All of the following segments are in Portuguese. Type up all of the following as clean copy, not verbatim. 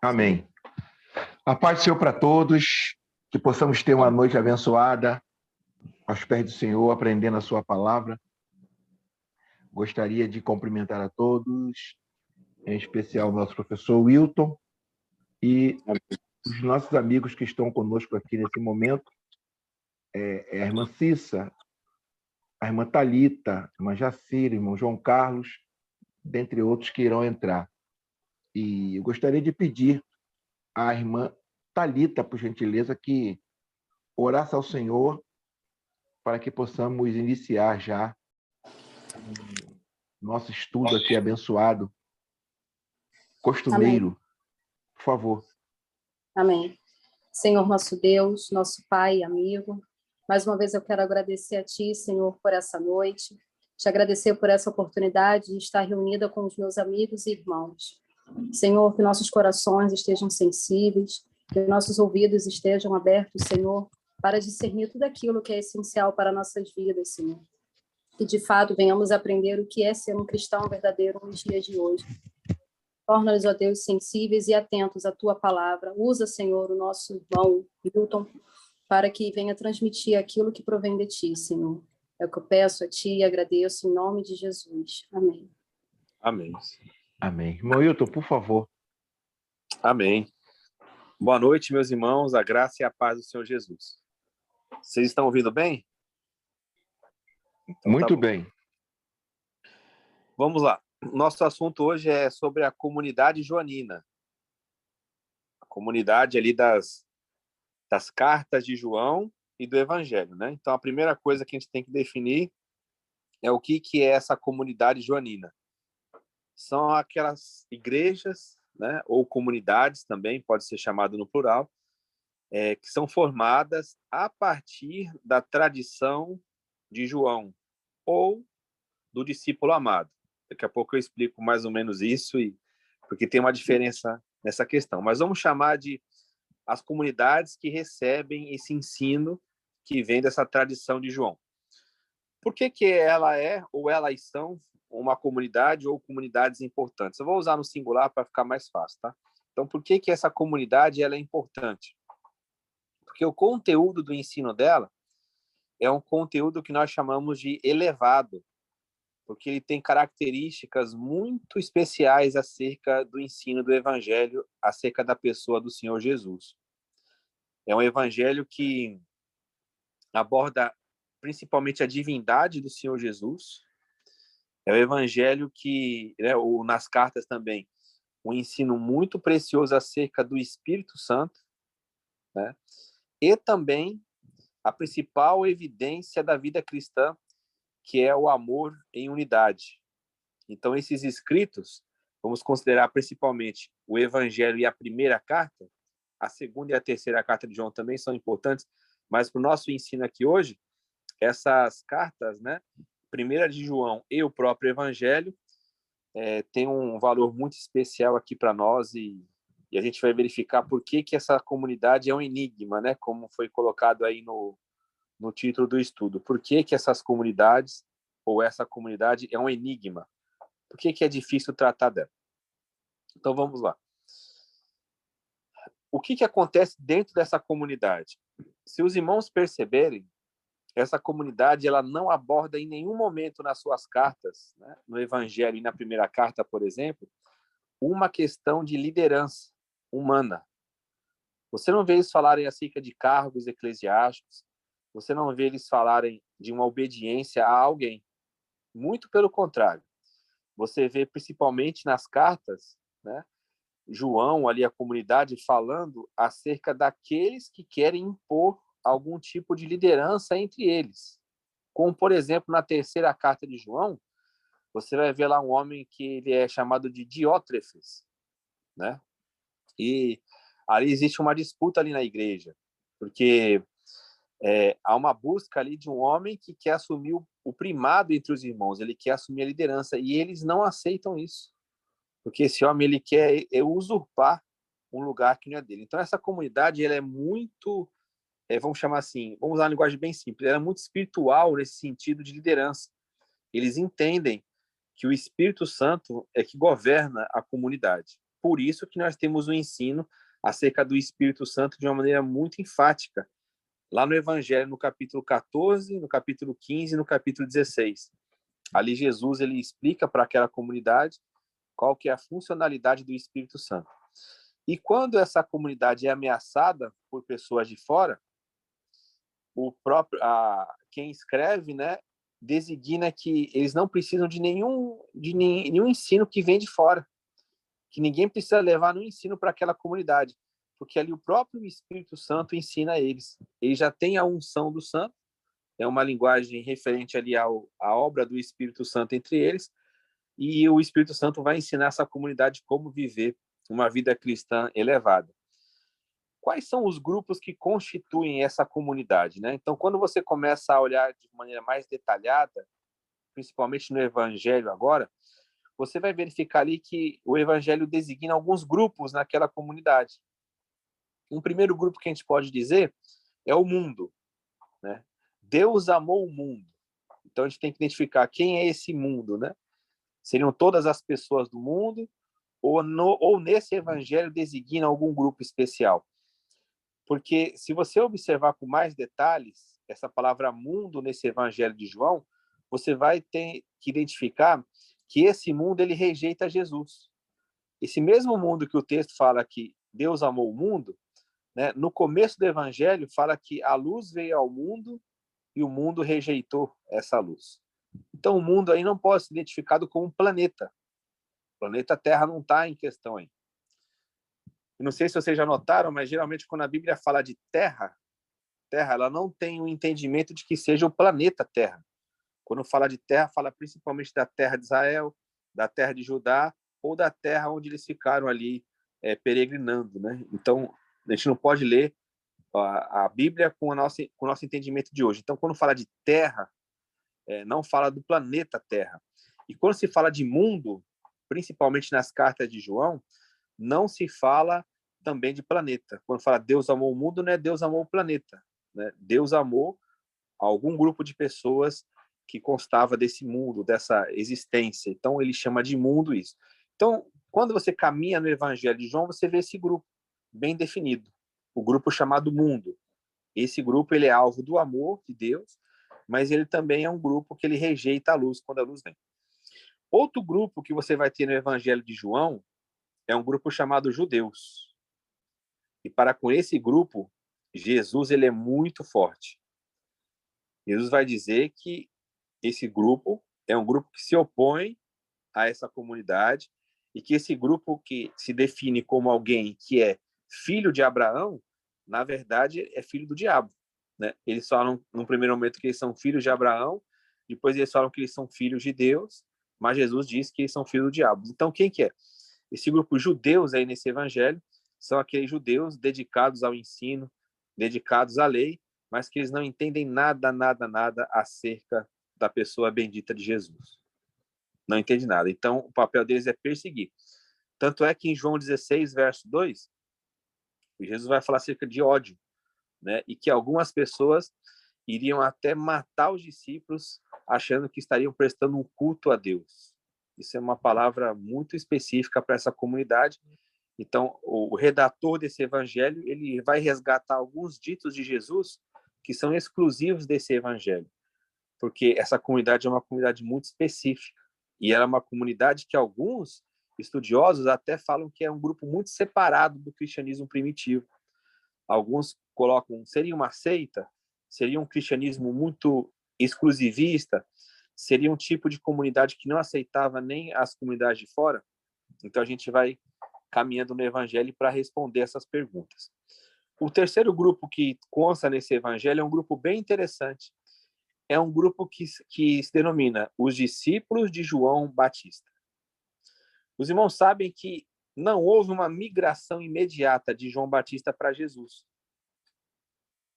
Amém. A paz do Senhor para todos, que possamos ter uma noite abençoada aos pés do Senhor, aprendendo a sua palavra. Gostaria de cumprimentar a todos, em especial o nosso professor Wilton e os nossos amigos que estão conosco aqui nesse momento, a irmã Cissa, a irmã Thalita, a irmã Jacira, o irmão João Carlos, dentre outros que irão entrar. E eu gostaria de pedir à irmã Thalita, por gentileza, que orasse ao Senhor para que possamos iniciar já nosso estudo aqui abençoado, costumeiro. Amém. Por favor. Amém. Senhor nosso Deus, nosso Pai e amigo, mais uma vez eu quero agradecer a Ti, Senhor, por essa noite, te agradecer por essa oportunidade de estar reunida com os meus amigos e irmãos. Senhor, que nossos corações estejam sensíveis, que nossos ouvidos estejam abertos, Senhor, para discernir tudo aquilo que é essencial para nossas vidas, Senhor. Que, de fato, venhamos aprender o que é ser um cristão verdadeiro nos dias de hoje. Torna-nos, ó Deus, sensíveis e atentos à Tua palavra. Usa, Senhor, o nosso irmão Wilton, para que venha transmitir aquilo que provém de Ti, Senhor. É o que eu peço a Ti e agradeço em nome de Jesus. Amém. Amém. Amém. Irmão Wilton, por favor. Amém. Boa noite, meus irmãos, a graça e a paz do Senhor Jesus. Vocês estão ouvindo bem? Então, muito bem. Vamos lá. Nosso assunto hoje é sobre a comunidade joanina. A comunidade ali das cartas de João e do Evangelho, né? Então, a primeira coisa que a gente tem que definir é o que é essa comunidade joanina. São aquelas igrejas, né, ou comunidades também, pode ser chamado no plural, que são formadas a partir da tradição de João ou do discípulo amado. Daqui a pouco eu explico mais ou menos isso, porque tem uma diferença nessa questão. Mas vamos chamar de as comunidades que recebem esse ensino que vem dessa tradição de João. Por que ela é ou elas são uma comunidade ou comunidades importantes? Eu vou usar no singular para ficar mais fácil, tá? Então, por que essa comunidade ela é importante? Porque o conteúdo do ensino dela é um conteúdo que nós chamamos de elevado, porque ele tem características muito especiais acerca do ensino do Evangelho, acerca da pessoa do Senhor Jesus. É um Evangelho que aborda principalmente a divindade do Senhor Jesus. É o Evangelho que, né, nas cartas também, um ensino muito precioso acerca do Espírito Santo, né? E também a principal evidência da vida cristã, que é o amor em unidade. Então, esses escritos, vamos considerar principalmente o Evangelho e a primeira carta, a segunda e a terceira carta de João também são importantes, mas para o nosso ensino aqui hoje, essas cartas, né, primeira de João e o próprio Evangelho, tem um valor muito especial aqui para nós e a gente vai verificar por que essa comunidade é um enigma, né, como foi colocado aí no título do estudo. Por que essas comunidades, ou essa comunidade, é um enigma? Por que é difícil tratar dela? Então, vamos lá. O que acontece dentro dessa comunidade? Se os irmãos perceberem, essa comunidade ela não aborda em nenhum momento nas suas cartas, né, no Evangelho e na primeira carta, por exemplo, uma questão de liderança humana. Você não vê eles falarem acerca de cargos eclesiásticos, você não vê eles falarem de uma obediência a alguém. Muito pelo contrário. Você vê principalmente nas cartas, né, João, ali a comunidade, falando acerca daqueles que querem impor algum tipo de liderança entre eles. Como, por exemplo, na terceira carta de João, você vai ver lá um homem que ele é chamado de Diótrefes, né? E ali existe uma disputa ali na igreja, porque há uma busca ali de um homem que quer assumir o primado entre os irmãos, ele quer assumir a liderança, e eles não aceitam isso, porque esse homem ele quer usurpar um lugar que não é dele. Então, essa comunidade ela é muito, vamos chamar assim, vamos usar uma linguagem bem simples, ela é muito espiritual nesse sentido de liderança. Eles entendem que o Espírito Santo é que governa a comunidade. por isso que nós temos o ensino acerca do Espírito Santo de uma maneira muito enfática, lá no Evangelho, no capítulo 14, no capítulo 15 e no capítulo 16. Ali Jesus ele explica para aquela comunidade qual que é a funcionalidade do Espírito Santo. E quando essa comunidade é ameaçada por pessoas de fora, quem escreve, né, designa que eles não precisam de nenhum ensino que vem de fora, que ninguém precisa levar no ensino para aquela comunidade, porque ali o próprio Espírito Santo ensina a eles. Eles já têm a unção do Santo, é uma linguagem referente ali à obra do Espírito Santo entre eles, e o Espírito Santo vai ensinar essa comunidade como viver uma vida cristã elevada. Quais são os grupos que constituem essa comunidade, né? Então, quando você começa a olhar de maneira mais detalhada, principalmente no Evangelho agora, você vai verificar ali que o Evangelho designa alguns grupos naquela comunidade. Um primeiro grupo que a gente pode dizer é o mundo, né? Deus amou o mundo. Então, a gente tem que identificar quem é esse mundo, né? Seriam todas as pessoas do mundo ou nesse Evangelho designa algum grupo especial? Porque se você observar com mais detalhes essa palavra mundo nesse Evangelho de João, você vai ter que identificar que esse mundo ele rejeita Jesus. Esse mesmo mundo que o texto fala que Deus amou o mundo, né, no começo do Evangelho fala que a luz veio ao mundo e o mundo rejeitou essa luz. Então o mundo aí não pode ser identificado como um planeta. O planeta Terra não está em questão aí. Não sei se vocês já notaram, mas geralmente quando a Bíblia fala de terra, ela não tem o entendimento de que seja o planeta Terra. Quando fala de terra, fala principalmente da terra de Israel, da terra de Judá, ou da terra onde eles ficaram ali peregrinando, né? Então, a gente não pode ler a Bíblia com o nosso entendimento de hoje. Então, quando fala de terra, não fala do planeta Terra. E quando se fala de mundo, principalmente nas cartas de João, não se fala também de planeta. Quando fala Deus amou o mundo, não é Deus amou o planeta, né? Deus amou algum grupo de pessoas que constava desse mundo, dessa existência. Então, ele chama de mundo isso. Então, quando você caminha no Evangelho de João, você vê esse grupo bem definido, o grupo chamado mundo. Esse grupo ele é alvo do amor de Deus, mas ele também é um grupo que ele rejeita a luz quando a luz vem. Outro grupo que você vai ter no Evangelho de João é um grupo chamado judeus. E para com esse grupo, Jesus ele é muito forte. Jesus vai dizer que esse grupo é um grupo que se opõe a essa comunidade e que esse grupo que se define como alguém que é filho de Abraão, na verdade é filho do diabo, né? Eles falam no primeiro momento que eles são filhos de Abraão, depois eles falam que eles são filhos de Deus, mas Jesus diz que eles são filhos do diabo. Então quem que é? Esse grupo judeus aí nesse evangelho são aqueles judeus dedicados ao ensino, dedicados à lei, mas que eles não entendem nada acerca da pessoa bendita de Jesus. Não entende nada. Então, o papel deles é perseguir. Tanto é que em João 16, verso 2, Jesus vai falar acerca de ódio, né? E que algumas pessoas iriam até matar os discípulos achando que estariam prestando um culto a Deus. Isso é uma palavra muito específica para essa comunidade. Então, o redator desse evangelho, ele vai resgatar alguns ditos de Jesus que são exclusivos desse evangelho, porque essa comunidade é uma comunidade muito específica e ela é uma comunidade que alguns estudiosos até falam que é um grupo muito separado do cristianismo primitivo. Alguns colocam, seria uma seita, seria um cristianismo muito exclusivista, seria um tipo de comunidade que não aceitava nem as comunidades de fora. Então a gente vai caminhando no evangelho para responder essas perguntas. O terceiro grupo que consta nesse evangelho é um grupo bem interessante. É um grupo que se denomina os discípulos de João Batista. Os irmãos sabem que não houve uma migração imediata de João Batista para Jesus.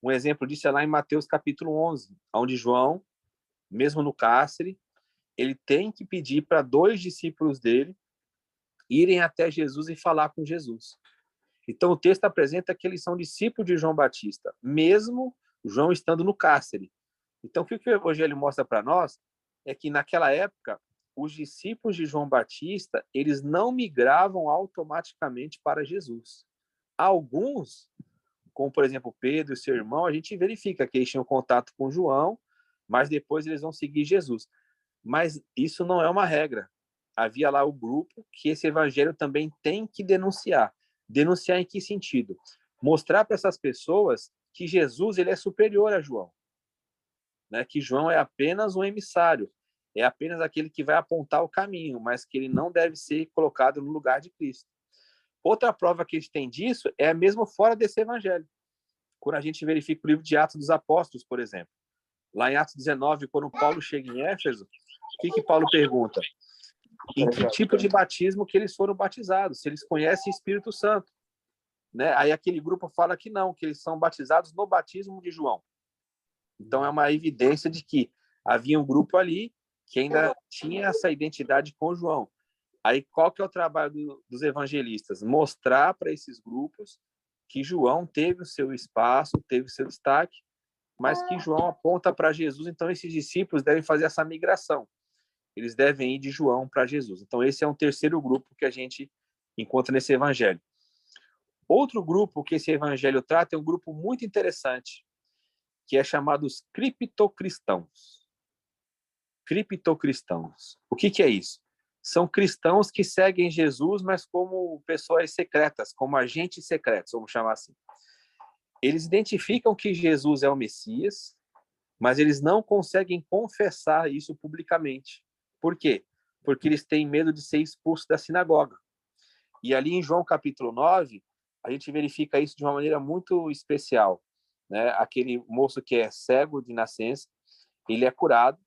Um exemplo disso é lá em Mateus capítulo 11, onde João, mesmo no cárcere, ele tem que pedir para 2 discípulos dele irem até Jesus e falar com Jesus. Então, o texto apresenta que eles são discípulos de João Batista, mesmo João estando no cárcere. Então, o que o Evangelho mostra para nós é que, naquela época, os discípulos de João Batista, eles não migravam automaticamente para Jesus. Alguns, como por exemplo Pedro e seu irmão, a gente verifica que eles tinham contato com João, mas depois eles vão seguir Jesus. Mas isso não é uma regra. Havia lá o grupo que esse evangelho também tem que denunciar. Denunciar em que sentido? Mostrar para essas pessoas que Jesus ele é superior a João, né? Que João é apenas um emissário, é apenas aquele que vai apontar o caminho, mas que ele não deve ser colocado no lugar de Cristo. Outra prova que a gente tem disso é mesmo fora desse evangelho. Quando a gente verifica o livro de Atos dos Apóstolos, por exemplo. Lá em Atos 19, quando Paulo chega em Éfeso, o que Paulo pergunta? Em que tipo de batismo que eles foram batizados? Se eles conhecem o Espírito Santo. Né? Aí aquele grupo fala que não, que eles são batizados no batismo de João. Então é uma evidência de que havia um grupo ali que ainda tinha essa identidade com João. Aí qual que é o trabalho dos evangelistas? Mostrar para esses grupos que João teve o seu espaço, teve o seu destaque, mas que João aponta para Jesus, então esses discípulos devem fazer essa migração. Eles devem ir de João para Jesus. Então esse é um terceiro grupo que a gente encontra nesse evangelho. Outro grupo que esse evangelho trata é um grupo muito interessante, que é chamado os criptocristãos. Criptocristãos. O que é isso? São cristãos que seguem Jesus, mas como pessoas secretas, como agentes secretos, vamos chamar assim. Eles identificam que Jesus é o Messias, mas eles não conseguem confessar isso publicamente. Por quê? Porque eles têm medo de ser expulsos da sinagoga. E ali em João capítulo 9, a gente verifica isso de uma maneira muito especial. Né? Aquele moço que é cego de nascença, ele é curado,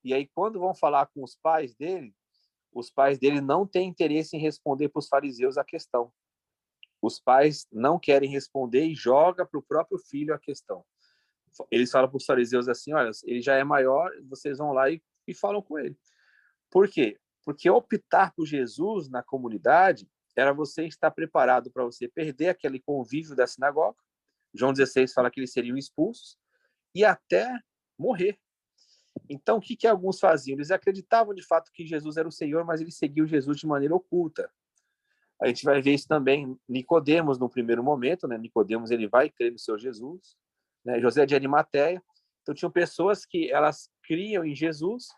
e aí quando vão falar com os pais dele não têm interesse em responder para os fariseus a questão. Os pais não querem responder e joga para o próprio filho a questão. Eles falam para os fariseus assim, olha, ele já é maior, vocês vão lá e falam com ele. Por quê? Porque optar por Jesus na comunidade era você estar preparado para você perder aquele convívio da sinagoga. João 16 fala que eles seriam expulsos e até morrer. Então, o que alguns faziam? Eles acreditavam de fato que Jesus era o Senhor, mas eles seguiam Jesus de maneira oculta. A gente vai ver isso também Nicodemos no primeiro momento, né? Nicodemos ele vai crer no Senhor Jesus, né? José de Arimateia. Então tinham pessoas que elas criam em Jesus,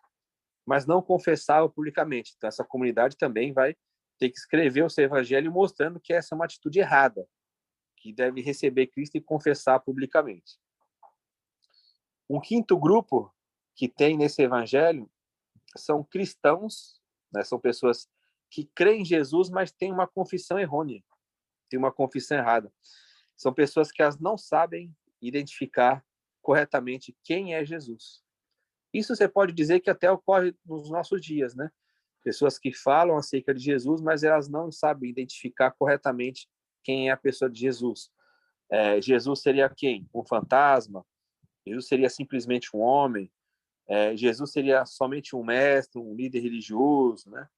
mas não confessavam publicamente. Então essa comunidade também vai ter que escrever o seu evangelho mostrando que essa é uma atitude errada, que deve receber Cristo e confessar publicamente. Um quinto grupo que tem nesse evangelho são cristãos, né? São pessoas que creem em Jesus, mas têm uma confissão errônea, têm uma confissão errada. São pessoas que elas não sabem identificar corretamente quem é Jesus. Isso você pode dizer que até ocorre nos nossos dias, né? Pessoas que falam acerca de Jesus, mas elas não sabem identificar corretamente quem é a pessoa de Jesus. Jesus seria quem? Um fantasma? Jesus seria simplesmente um homem? Jesus seria somente um mestre, um líder religioso, né?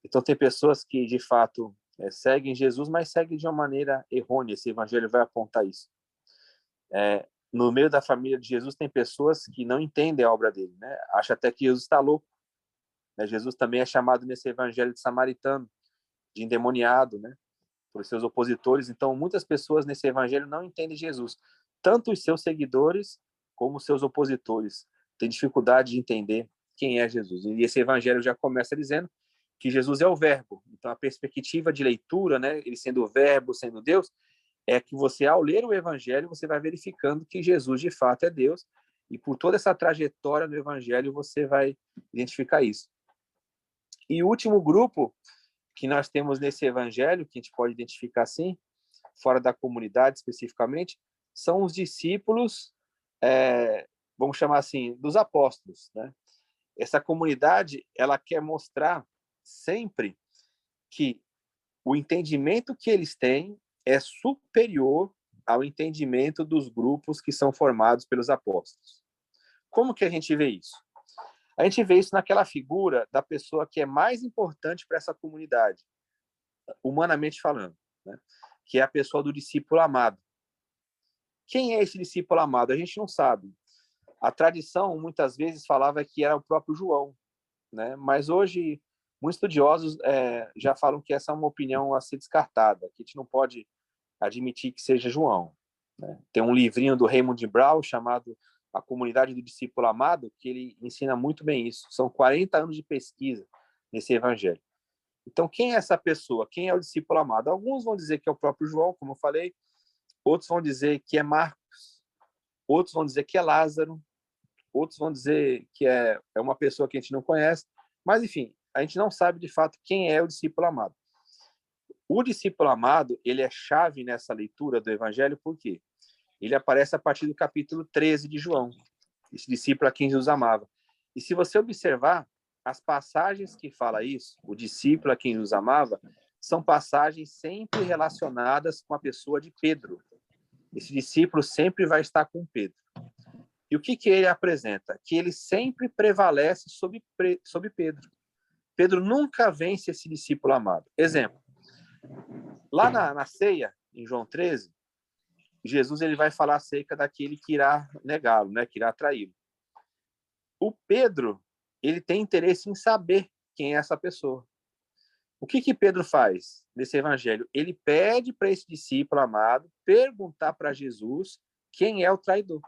Então tem pessoas que de fato seguem Jesus, mas seguem de uma maneira errônea. Esse evangelho vai apontar isso. No meio da família de Jesus tem pessoas que não entendem a obra dele, né? Acha até que Jesus está louco. Né? Jesus também é chamado nesse evangelho de samaritano, de endemoniado, né? Por seus opositores. Então muitas pessoas nesse evangelho não entendem Jesus, tanto os seus seguidores como os seus opositores têm dificuldade de entender quem é Jesus. E esse evangelho já começa dizendo que Jesus é o verbo. Então a perspectiva de leitura, né, ele sendo o verbo, sendo Deus, é que você ao ler o evangelho você vai verificando que Jesus de fato é Deus, e por toda essa trajetória no evangelho você vai identificar isso. E o último grupo que nós temos nesse evangelho, que a gente pode identificar assim, fora da comunidade especificamente, são os discípulos, vamos chamar assim, dos apóstolos, né? Essa comunidade, ela quer mostrar sempre que o entendimento que eles têm é superior ao entendimento dos grupos que são formados pelos apóstolos. Como que a gente vê isso? A gente vê isso naquela figura da pessoa que é mais importante para essa comunidade, humanamente falando, né? Que é a pessoa do discípulo amado. Quem é esse discípulo amado? A gente não sabe. A tradição muitas vezes falava que era o próprio João, né? Mas hoje, muitos estudiosos já falam que essa é uma opinião a ser descartada, que a gente não pode admitir que seja João, né? Tem um livrinho do Raymond Brown chamado A Comunidade do Discípulo Amado, que ele ensina muito bem isso. São 40 anos de pesquisa nesse evangelho. Então, quem é essa pessoa? Quem é o discípulo amado? Alguns vão dizer que é o próprio João, como eu falei. Outros vão dizer que é Marcos. Outros vão dizer que é Lázaro. Outros vão dizer que é uma pessoa que a gente não conhece. Mas, enfim, a gente não sabe de fato quem é o discípulo amado. O discípulo amado, ele é chave nessa leitura do evangelho, por quê? Ele aparece a partir do capítulo 13 de João. Esse discípulo a quem Jesus amava. E se você observar, as passagens que fala isso, o discípulo a quem Jesus amava, são passagens sempre relacionadas com a pessoa de Pedro. Esse discípulo sempre vai estar com Pedro. E o que ele apresenta? Que ele sempre prevalece sobre Pedro. Pedro nunca vence esse discípulo amado. Exemplo, lá na ceia, em João 13, Jesus ele vai falar acerca daquele que irá negá-lo, né, que irá traí-lo. O Pedro, ele tem interesse em saber quem é essa pessoa. O que Pedro faz nesse evangelho? Ele pede para esse discípulo amado perguntar para Jesus quem é o traidor.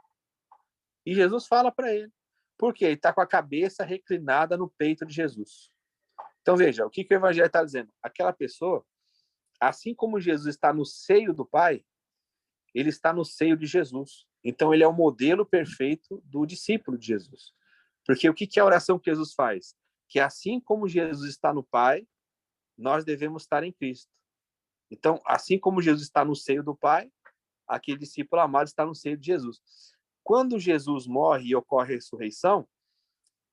E Jesus fala para ele. Por quê? Ele está com a cabeça reclinada no peito de Jesus. Então, veja, o que o evangelho está dizendo? Aquela pessoa, assim como Jesus está no seio do Pai, ele está no seio de Jesus. Então, ele é o modelo perfeito do discípulo de Jesus. Porque o que é a oração que Jesus faz? Que assim como Jesus está no Pai, nós devemos estar em Cristo. Então, assim como Jesus está no seio do Pai, aquele discípulo amado está no seio de Jesus. Quando Jesus morre e ocorre a ressurreição,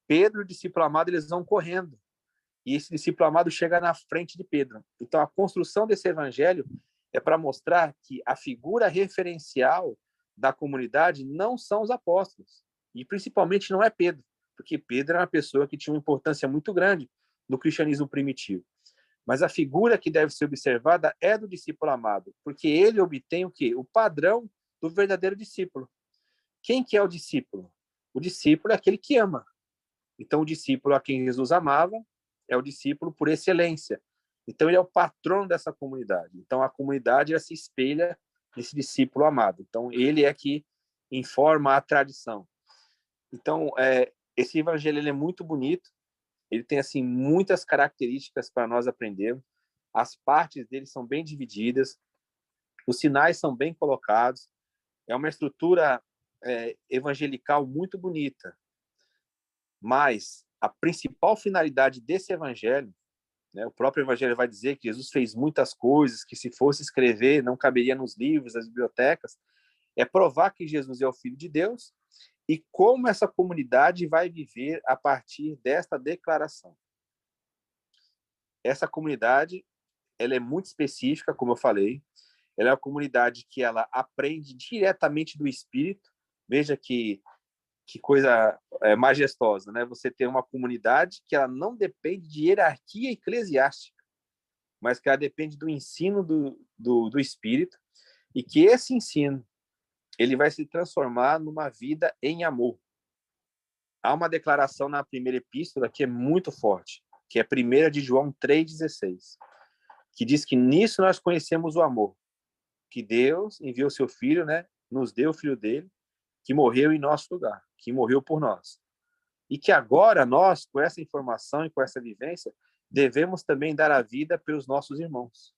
Pedro e o discípulo amado eles vão correndo. E esse discípulo amado chega na frente de Pedro. Então, a construção desse evangelho é para mostrar que a figura referencial da comunidade não são os apóstolos. E, principalmente, não é Pedro. Porque Pedro era uma pessoa que tinha uma importância muito grande no cristianismo primitivo. Mas a figura que deve ser observada é do discípulo amado. Porque ele obtém o quê? O padrão do verdadeiro discípulo. Quem que é o discípulo? O discípulo é aquele que ama. Então, o discípulo a quem Jesus amava é o discípulo por excelência. Então, ele é o patrono dessa comunidade. Então, a comunidade ela se espelha nesse discípulo amado. Então, ele é que informa a tradição. Então, esse evangelho ele é muito bonito. Ele tem assim muitas características para nós aprendermos. As partes dele são bem divididas. Os sinais são bem colocados. É uma estrutura evangelical muito bonita. Mas a principal finalidade desse evangelho, né, o próprio evangelho vai dizer que Jesus fez muitas coisas que se fosse escrever não caberia nos livros, nas bibliotecas, é provar que Jesus é o Filho de Deus e como essa comunidade vai viver a partir desta declaração. Essa comunidade ela é muito específica, como eu falei, ela é uma comunidade que ela aprende diretamente do Espírito. Veja que coisa majestosa, né? Você tem uma comunidade que ela não depende de hierarquia eclesiástica, mas que ela depende do ensino do Espírito e que esse ensino ele vai se transformar numa vida em amor. Há uma declaração na primeira epístola que é muito forte, que é a 1 de João 3,16, que diz que nisso nós conhecemos o amor, que Deus enviou seu Filho, né? Nos deu o Filho dele, que morreu em nosso lugar, que morreu por nós. E que agora nós, com essa informação e com essa vivência, devemos também dar a vida pelos nossos irmãos.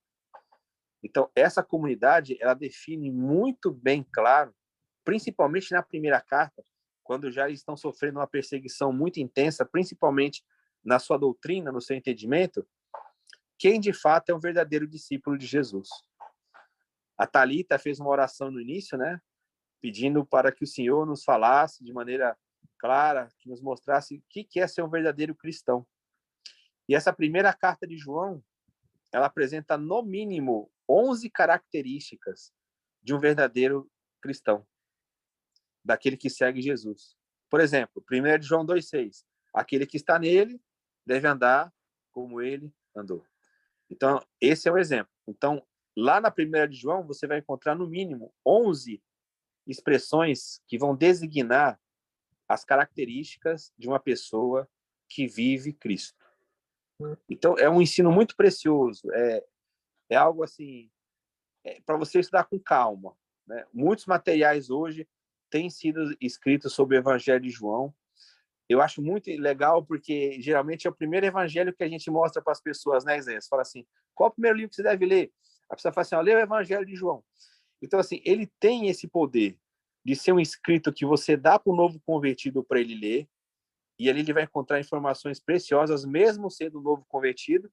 Então, essa comunidade, ela define muito bem claro, principalmente na primeira carta, quando já estão sofrendo uma perseguição muito intensa, principalmente na sua doutrina, no seu entendimento, quem de fato é um verdadeiro discípulo de Jesus. A Thalita fez uma oração no início, né? Pedindo para que o Senhor nos falasse de maneira clara, que nos mostrasse o que é ser um verdadeiro cristão. E essa primeira carta de João, ela apresenta no mínimo 11 características de um verdadeiro cristão, daquele que segue Jesus. Por exemplo, 1 de João 2,6, aquele que está nele deve andar como ele andou. Então, esse é o exemplo. Então, lá na 1 de João, você vai encontrar no mínimo 11 expressões que vão designar as características de uma pessoa que vive Cristo. Então, é um ensino muito precioso. É algo assim, para você estudar com calma, né? Muitos materiais hoje têm sido escritos sobre o Evangelho de João. Eu acho muito legal, porque geralmente é o primeiro evangelho que a gente mostra para as pessoas, né, Isaías? Fala assim, qual é o primeiro livro que você deve ler? A pessoa fala assim, lê o Evangelho de João. Então, assim, ele tem esse poder de ser um escrito que você dá para o novo convertido para ele ler, e ali ele vai encontrar informações preciosas, mesmo sendo um novo convertido,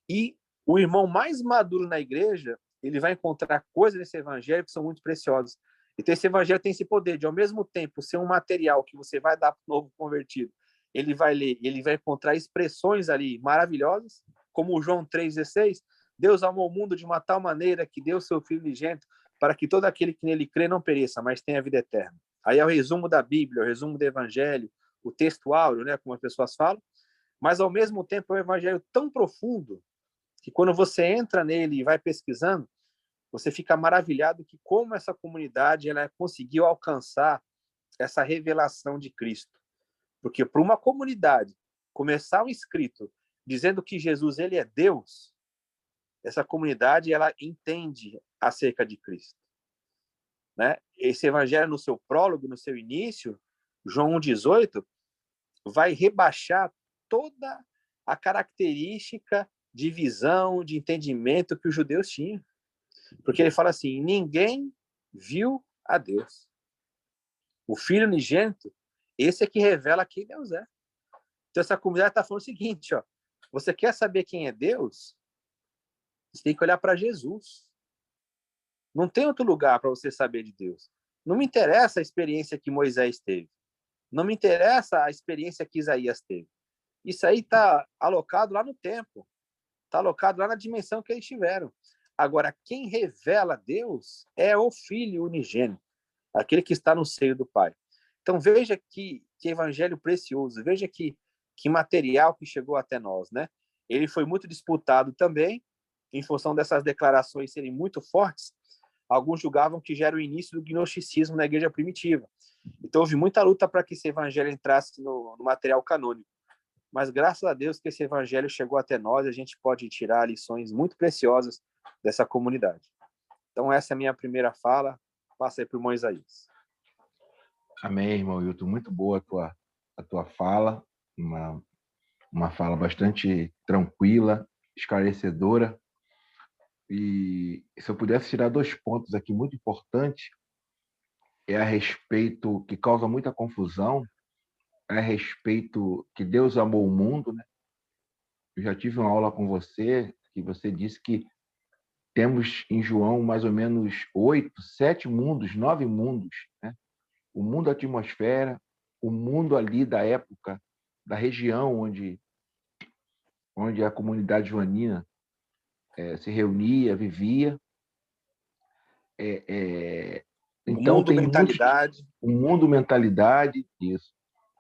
e o irmão mais maduro na igreja, ele vai encontrar coisas nesse evangelho que são muito preciosas. Então, esse evangelho tem esse poder de, ao mesmo tempo, ser um material que você vai dar para o novo convertido. Ele vai ler, ele vai encontrar expressões ali maravilhosas, como o João 3,16, Deus amou o mundo de uma tal maneira que deu seu Filho unigênito para que todo aquele que nele crê não pereça, mas tenha vida eterna. Aí é o resumo da Bíblia, o resumo do evangelho, o texto áureo, né, como as pessoas falam, mas, ao mesmo tempo, é um evangelho tão profundo que, quando você entra nele e vai pesquisando, você fica maravilhado que como essa comunidade ela conseguiu alcançar essa revelação de Cristo. Porque para uma comunidade começar um escrito dizendo que Jesus ele é Deus, essa comunidade ela entende acerca de Cristo, né? Esse evangelho no seu prólogo, no seu início, João 1,18, vai rebaixar toda a característica de visão, de entendimento que os judeus tinham. Porque ele fala assim, ninguém viu a Deus. O Filho unigênito, esse é que revela quem Deus é. Então essa comunidade está falando o seguinte, ó, você quer saber quem é Deus? Você tem que olhar para Jesus. Não tem outro lugar para você saber de Deus. Não me interessa a experiência que Moisés teve. Não me interessa a experiência que Isaías teve. Isso aí está alocado lá no tempo. Está alocado lá na dimensão que eles tiveram. Agora, quem revela Deus é o Filho unigênito, aquele que está no seio do Pai. Então, veja que evangelho precioso, veja que material que chegou até nós, né? Ele foi muito disputado também, em função dessas declarações serem muito fortes. Alguns julgavam que já era o início do gnosticismo na igreja primitiva. Então, houve muita luta para que esse evangelho entrasse no material canônico. Mas, graças a Deus, que esse evangelho chegou até nós e a gente pode tirar lições muito preciosas dessa comunidade. Então, essa é a minha primeira fala. Passa aí para o irmão Isaías. Amém, irmão Hilton. Muito boa a tua fala. Uma fala bastante tranquila, esclarecedora. E se eu pudesse tirar 2 pontos aqui muito importantes, é a respeito, que causa muita confusão, é a respeito que Deus amou o mundo, né? Eu já tive uma aula com você, que você disse que temos em João mais ou menos 8, 7 mundos, 9 mundos, né? O mundo da atmosfera, o mundo ali da época, da região onde a comunidade joanina se reunia, vivia. Então, Mundo, tem mentalidade. O mundo, mentalidade, isso.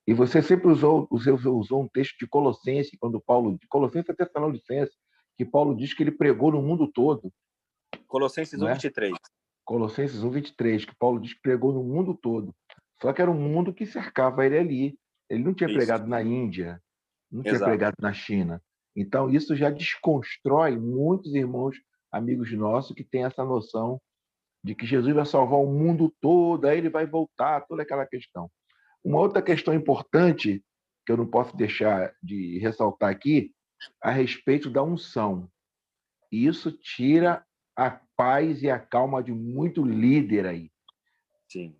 E você sempre usou um texto de Colossenses, Colossenses até Tessalonicenses, que Paulo diz que ele pregou no mundo todo. Colossenses 1:23. Colossenses 1:23, que Paulo diz que pregou no mundo todo. Só que era um mundo que cercava ele ali. Ele não tinha pregado na Índia, não tinha pregado na China. Então, isso já desconstrói muitos irmãos, amigos nossos, que têm essa noção de que Jesus vai salvar o mundo todo, aí ele vai voltar, toda aquela questão. Uma outra questão importante, que eu não posso deixar de ressaltar aqui, a respeito da unção. Isso tira a paz e a calma de muito líder aí. Sim.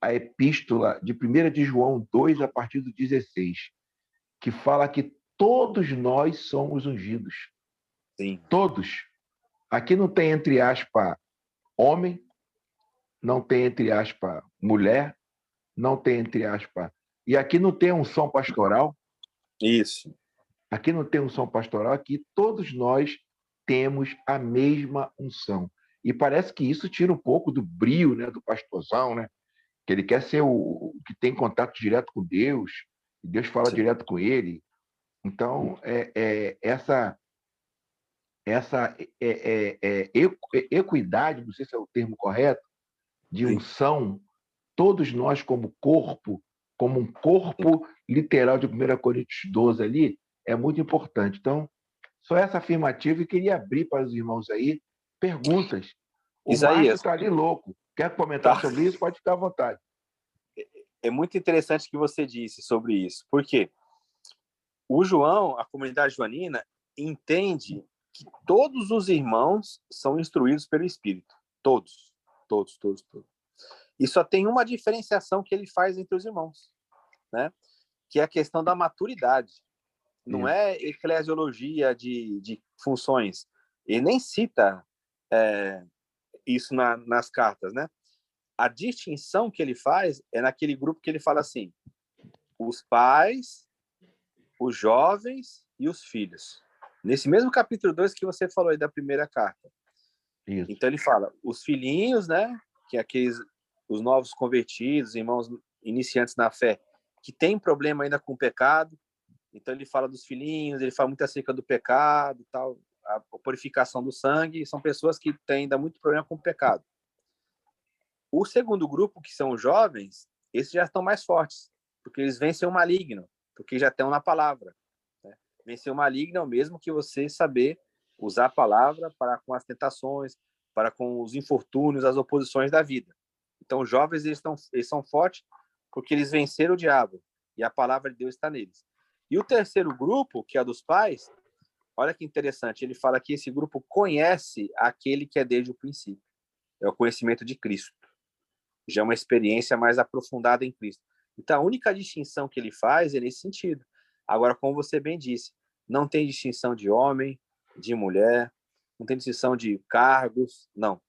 A epístola de 1 de João 2, a partir do 16, que fala que todos nós somos ungidos. Sim. Todos. Aqui não tem, entre aspas, homem, não tem, entre aspas, mulher, não tem, entre aspas. E aqui não tem unção pastoral. Isso. Aqui não tem unção pastoral, aqui todos nós temos a mesma unção. E parece que isso tira um pouco do brio, né, do pastorzão, né? Que ele quer ser o que tem contato direto com Deus, e Deus fala Sim. direto com ele. Então, essa equidade, não sei se é o termo correto, de unção, todos nós como corpo como um corpo literal de 1 Coríntios 12 ali, é muito importante. Então, só essa afirmativa e queria abrir para os irmãos aí perguntas. O Márcio Isaías, está ali louco. Quer comentar tá? sobre isso? Pode ficar à vontade. É muito interessante o que você disse sobre isso. Por quê? O João, a comunidade joanina, entende que todos os irmãos são instruídos pelo Espírito. Todos. Todos, todos, todos. E só tem uma diferenciação que ele faz entre os irmãos, né? Que é a questão da maturidade. Não é eclesiologia de funções. Ele nem cita isso nas cartas, né? A distinção que ele faz é naquele grupo que ele fala assim: os pais, os jovens e os filhos. Nesse mesmo capítulo 2 que você falou aí da primeira carta. Isso. Então ele fala os filhinhos, né? Que é os novos convertidos, irmãos iniciantes na fé, que tem problema ainda com o pecado. Então ele fala dos filhinhos, ele fala muito acerca do pecado, tal, a purificação do sangue. São pessoas que têm ainda muito problema com o pecado. O segundo grupo, que são os jovens, esses já estão mais fortes, porque eles vencem o maligno, porque já estão na palavra. Né? Vencer o maligno é o mesmo que você saber usar a palavra para com as tentações, para com os infortúnios, as oposições da vida. Então, os jovens eles são fortes porque eles venceram o diabo e a palavra de Deus está neles. E o terceiro grupo, que é a dos pais, olha que interessante, ele fala que esse grupo conhece aquele que é desde o princípio. É o conhecimento de Cristo. Já é uma experiência mais aprofundada em Cristo. Então, a única distinção que ele faz é nesse sentido. Agora, como você bem disse, não tem distinção de homem, de mulher, não tem distinção de cargos, não.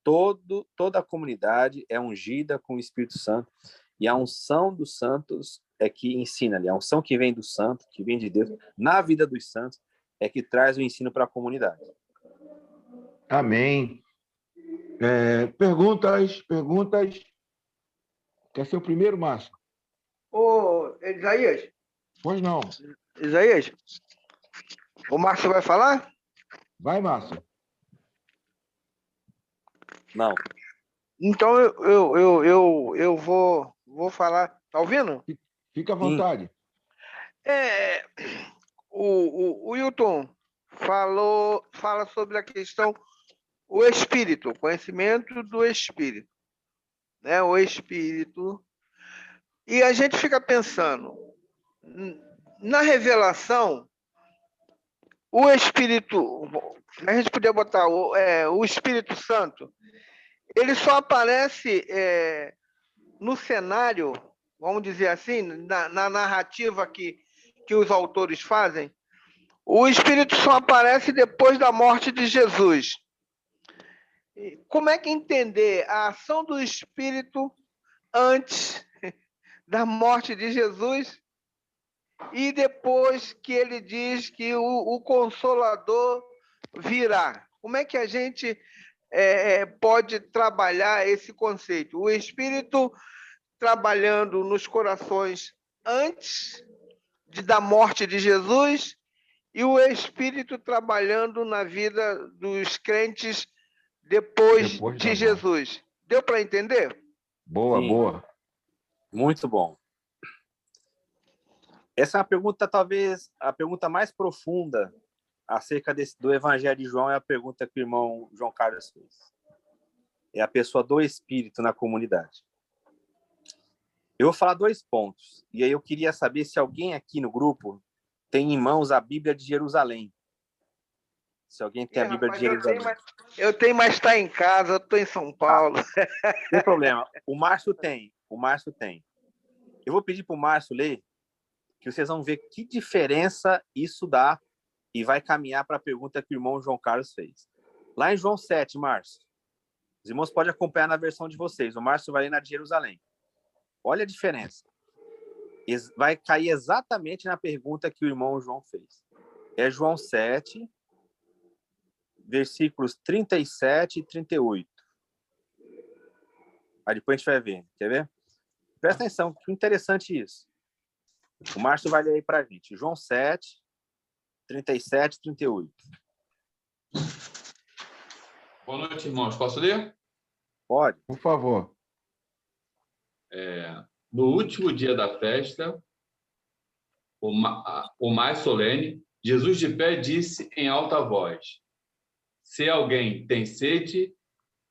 Toda a comunidade é ungida com o Espírito Santo e a unção dos santos é que ensina ali. A unção que vem do santo, que vem de Deus, na vida dos santos, é que traz o ensino para a comunidade. Amém. Perguntas. Quer ser o primeiro, Márcio? Ô, Isaías, Pois não. Isaías, o Márcio vai falar? Vai, Márcio. Não. Então eu vou falar. Tá ouvindo? Fica à vontade. O Wilton fala sobre a questão, o espírito, o conhecimento do espírito, né? O espírito. E a gente fica pensando, na revelação, o espírito, a gente podia botar o Espírito Santo, ele só aparece no cenário, vamos dizer assim, na narrativa que os autores fazem. O Espírito só aparece depois da morte de Jesus. Como é que entender a ação do Espírito antes da morte de Jesus e depois que ele diz que o Consolador virá? Como é que a gente pode trabalhar esse conceito? O Espírito trabalhando nos corações antes da morte de Jesus e o Espírito trabalhando na vida dos crentes depois de Jesus. Deu para entender? Boa, Sim. boa. Muito bom. Essa é uma pergunta, talvez, a pergunta mais profunda acerca do Evangelho de João é a pergunta que o irmão João Carlos fez. É a pessoa do Espírito na comunidade. Eu vou falar 2 pontos. E aí eu queria saber se alguém aqui no grupo tem em mãos a Bíblia de Jerusalém. Se alguém tem a Bíblia de Jerusalém. Eu tenho, mas está em casa, eu estou em São Paulo. Não tem problema. O Márcio tem. Eu vou pedir para o Márcio ler, que vocês vão ver que diferença isso dá e vai caminhar para a pergunta que o irmão João Carlos fez. Lá em João 7, Márcio, os irmãos podem acompanhar na versão de vocês. O Márcio vai ler na de Jerusalém. Olha a diferença. Vai cair exatamente na pergunta que o irmão João fez. É João 7, versículos 37 e 38. Aí depois a gente vai ver. Quer ver? Presta atenção, que interessante isso. O Márcio vai ler aí para a gente. João 7, 37 e 38. Boa noite, irmãos. Posso ler? Pode. Por favor. No último dia da festa, o mais solene, Jesus de pé disse em alta voz: Se alguém tem sede,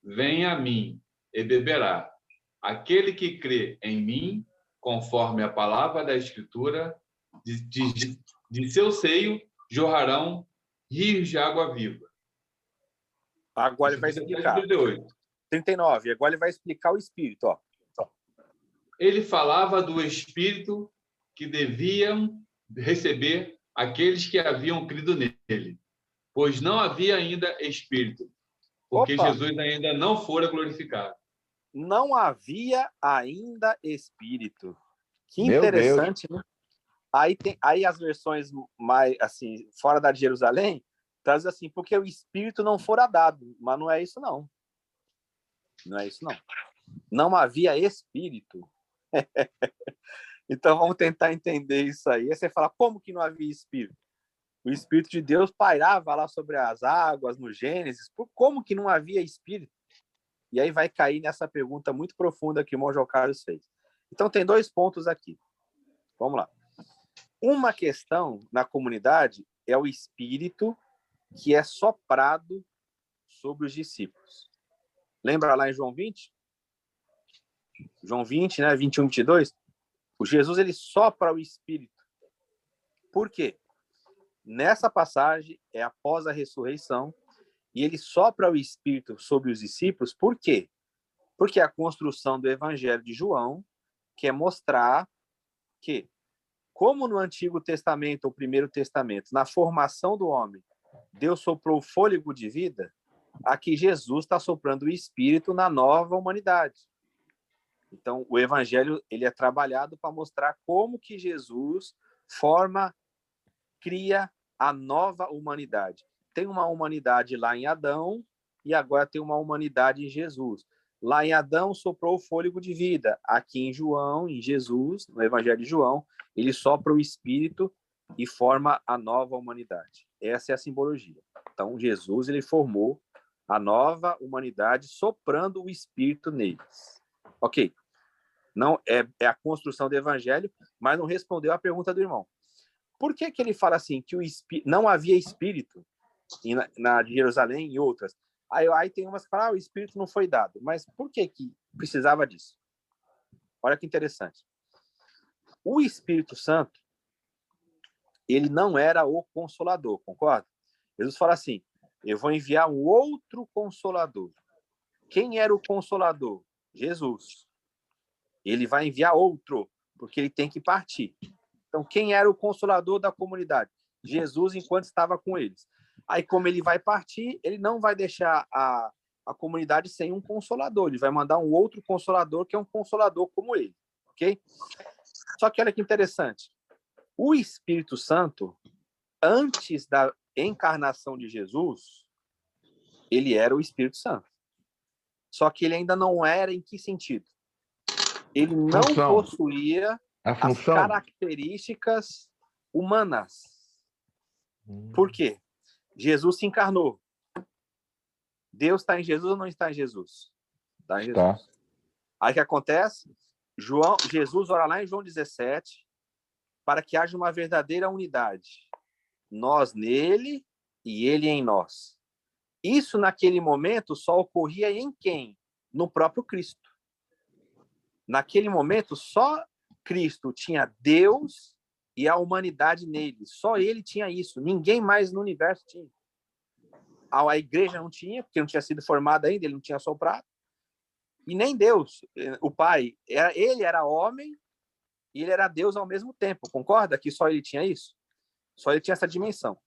venha a mim e beberá. Aquele que crê em mim, conforme a palavra da Escritura, de seu seio jorrarão rios de água viva. Agora ele vai explicar. 39. Agora ele vai explicar o Espírito. Ó. Ele falava do Espírito que deviam receber aqueles que haviam crido nele, pois não havia ainda Espírito, porque Jesus ainda não fora glorificado. Não havia ainda Espírito. Que Meu interessante, né? Aí as versões mais assim, fora da de Jerusalém, traz assim, porque o Espírito não fora dado, mas não é isso não. Não é isso não. Não havia Espírito. Então vamos tentar entender isso aí. Aí você fala, como que não havia Espírito? O Espírito de Deus pairava lá sobre as águas no Gênesis. Como que não havia Espírito? E aí vai cair nessa pergunta muito profunda que o irmão João Carlos fez. Então tem 2 pontos aqui. Vamos lá. Uma questão na comunidade é o Espírito que é soprado sobre os discípulos. Lembra lá em João 20? João 20, né? 21, 22? O Jesus, ele sopra o Espírito. Por quê? Nessa passagem, é após a ressurreição, e ele sopra o Espírito sobre os discípulos. Por quê? Porque a construção do Evangelho de João quer mostrar que, como no Antigo Testamento, ou Primeiro Testamento, na formação do homem, Deus soprou o fôlego de vida, aqui Jesus está soprando o Espírito na nova humanidade. Então, o Evangelho ele é trabalhado para mostrar como que Jesus cria a nova humanidade. Tem uma humanidade lá em Adão e agora tem uma humanidade em Jesus. Lá em Adão soprou o fôlego de vida. Aqui em João, em Jesus, no Evangelho de João, ele sopra o Espírito e forma a nova humanidade. Essa é a simbologia. Então, Jesus ele formou a nova humanidade soprando o Espírito neles. Ok. Não é a construção do Evangelho, mas não respondeu à pergunta do irmão. Por que ele fala assim, que não havia Espírito na de Jerusalém e outras? Aí tem umas que falam, o Espírito não foi dado. Mas por que precisava disso? Olha que interessante. O Espírito Santo, ele não era o Consolador, concorda? Jesus fala assim, eu vou enviar um outro Consolador. Quem era o Consolador? Jesus. Ele vai enviar outro, porque ele tem que partir. Então, quem era o Consolador da comunidade? Jesus, enquanto estava com eles. Aí, como ele vai partir, ele não vai deixar a comunidade sem um Consolador. Ele vai mandar um outro Consolador, que é um Consolador como ele. Ok? Só que olha que interessante. O Espírito Santo, antes da encarnação de Jesus, ele era o Espírito Santo. Só que ele ainda não era em que sentido? Ele não possuía as características humanas. Por quê? Jesus se encarnou. Deus está em Jesus ou não está em Jesus? Está em Jesus. Tá. Aí o que acontece? Jesus ora lá em João 17 para que haja uma verdadeira unidade. Nós nele e ele em nós. Isso, naquele momento, só ocorria em quem? No próprio Cristo. Naquele momento, só Cristo tinha Deus e a humanidade nele. Só ele tinha isso. Ninguém mais no universo tinha. A igreja não tinha, porque não tinha sido formada ainda, ele não tinha soprado. E nem Deus, o Pai. Ele era homem e ele era Deus ao mesmo tempo. Concorda que só ele tinha isso? Só ele tinha essa dimensão.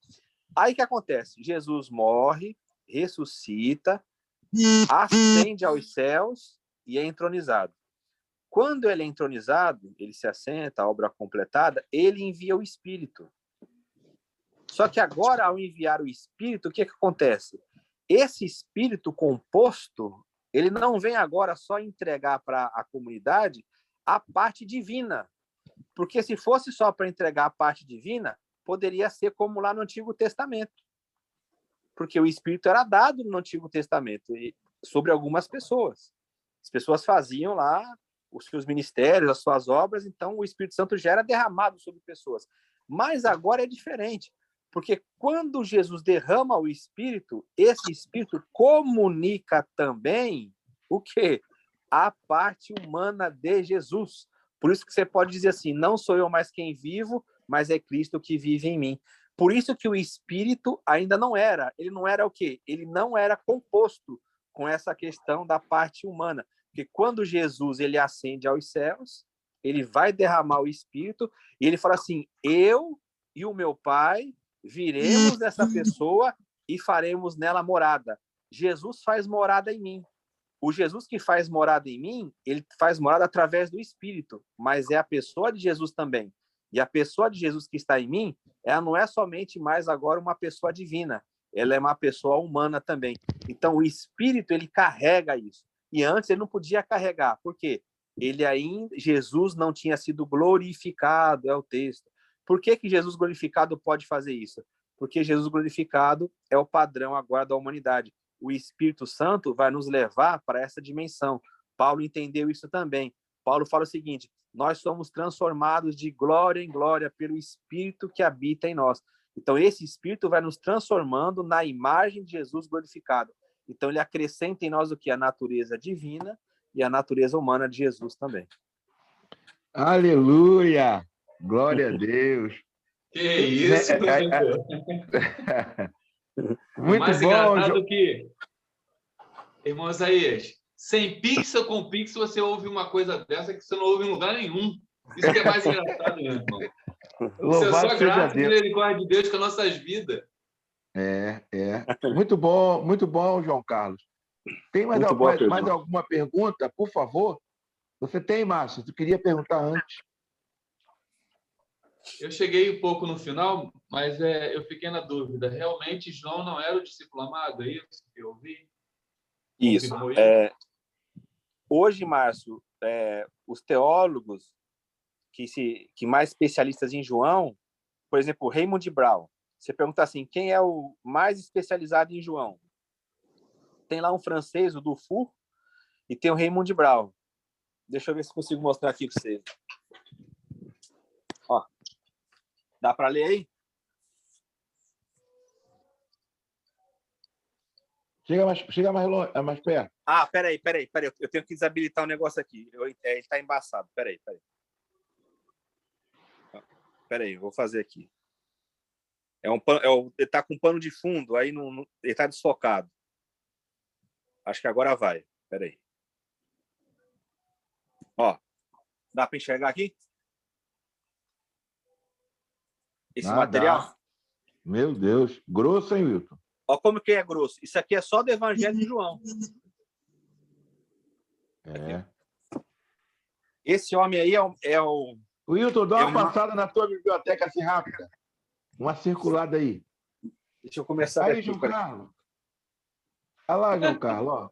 Aí o que acontece? Jesus morre, ressuscita, ascende aos céus e é entronizado. Quando ele é entronizado, ele se assenta, a obra completada, ele envia o Espírito. Só que agora, ao enviar o Espírito, o que acontece? Esse Espírito composto, ele não vem agora só entregar para a comunidade a parte divina. Porque se fosse só para entregar a parte divina, poderia ser como lá no Antigo Testamento. Porque o Espírito era dado no Antigo Testamento sobre algumas pessoas. As pessoas faziam lá os seus ministérios, as suas obras, então o Espírito Santo já era derramado sobre pessoas. Mas agora é diferente, porque quando Jesus derrama o Espírito, esse Espírito comunica também o quê? A parte humana de Jesus. Por isso que você pode dizer assim, não sou eu mais quem vivo, mas é Cristo que vive em mim. Por isso que o Espírito ainda não era. Ele não era o quê? Ele não era composto com essa questão da parte humana. Porque quando Jesus ele ascende aos céus, ele vai derramar o Espírito e ele fala assim, eu e o meu Pai viremos nessa pessoa e faremos nela morada. Jesus faz morada em mim. O Jesus que faz morada em mim, ele faz morada através do Espírito, mas é a pessoa de Jesus também. E a pessoa de Jesus que está em mim, ela não é somente mais agora uma pessoa divina, ela é uma pessoa humana também. Então, o Espírito, ele carrega isso. E antes ele não podia carregar. Por quê? Jesus não tinha sido glorificado, é o texto. Por que Jesus glorificado pode fazer isso? Porque Jesus glorificado é o padrão agora da humanidade. O Espírito Santo vai nos levar para essa dimensão. Paulo entendeu isso também. Paulo fala o seguinte, nós somos transformados de glória em glória pelo Espírito que habita em nós. Então, esse Espírito vai nos transformando na imagem de Jesus glorificado. Então, ele acrescenta em nós o que? A natureza divina e a natureza humana de Jesus também. Aleluia! Glória a Deus! Que isso, professor! Muito mais bom, engraçado que, irmão Isaías, sem Pix ou com Pix, você ouve uma coisa dessa que você não ouve em lugar nenhum. Isso que é mais engraçado, meu irmão. Isso é só graça e misericórdia de Deus com as nossas vidas. Muito bom, João Carlos. Tem mais alguma pergunta, por favor? Você tem, Márcio? Tu queria perguntar antes. Eu cheguei um pouco no final, mas eu fiquei na dúvida. Realmente, João não era o discípulo amado? É isso que eu ouvi? Isso. Hoje, Márcio, os teólogos que mais especialistas em João, por exemplo, Raymond Brown, você pergunta assim, quem é o mais especializado em João? Tem lá um francês, o Dufour, e tem o Raymond Brown. Deixa eu ver se consigo mostrar aqui para vocês. Ó, dá para ler aí? Chega mais longe, mais perto. Ah, peraí. Eu tenho que desabilitar um negócio aqui. Ele está embaçado. Peraí. Peraí, vou fazer aqui. Ele está com pano de fundo, aí ele está desfocado. Acho que agora vai. Peraí. Ó, dá para enxergar aqui? Esse material? Dá. Meu Deus, grosso, hein, Wilton? Olha como que é grosso. Isso aqui é só do Evangelho de João. Esse homem aí é o... Wilton, dá uma passada na tua biblioteca assim rápida. Uma circulada aí. Deixa eu começar aí, aqui. João Carlos. Olha lá, João Carlos. Ó.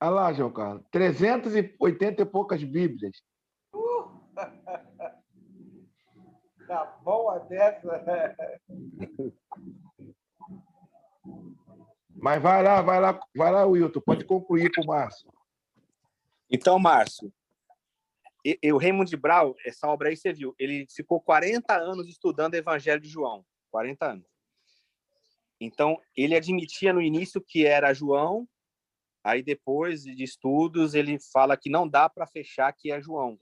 Olha lá, João Carlos. 380 e poucas Bíblias. Tá bom a dessa. Mas vai lá, Wilton. Pode concluir com o Márcio. Então, Márcio, o Raymond Brown, essa obra aí você viu, ele ficou 40 anos estudando o Evangelho de João. 40 anos. Então, ele admitia no início que era João, aí depois de estudos ele fala que não dá para fechar que é João,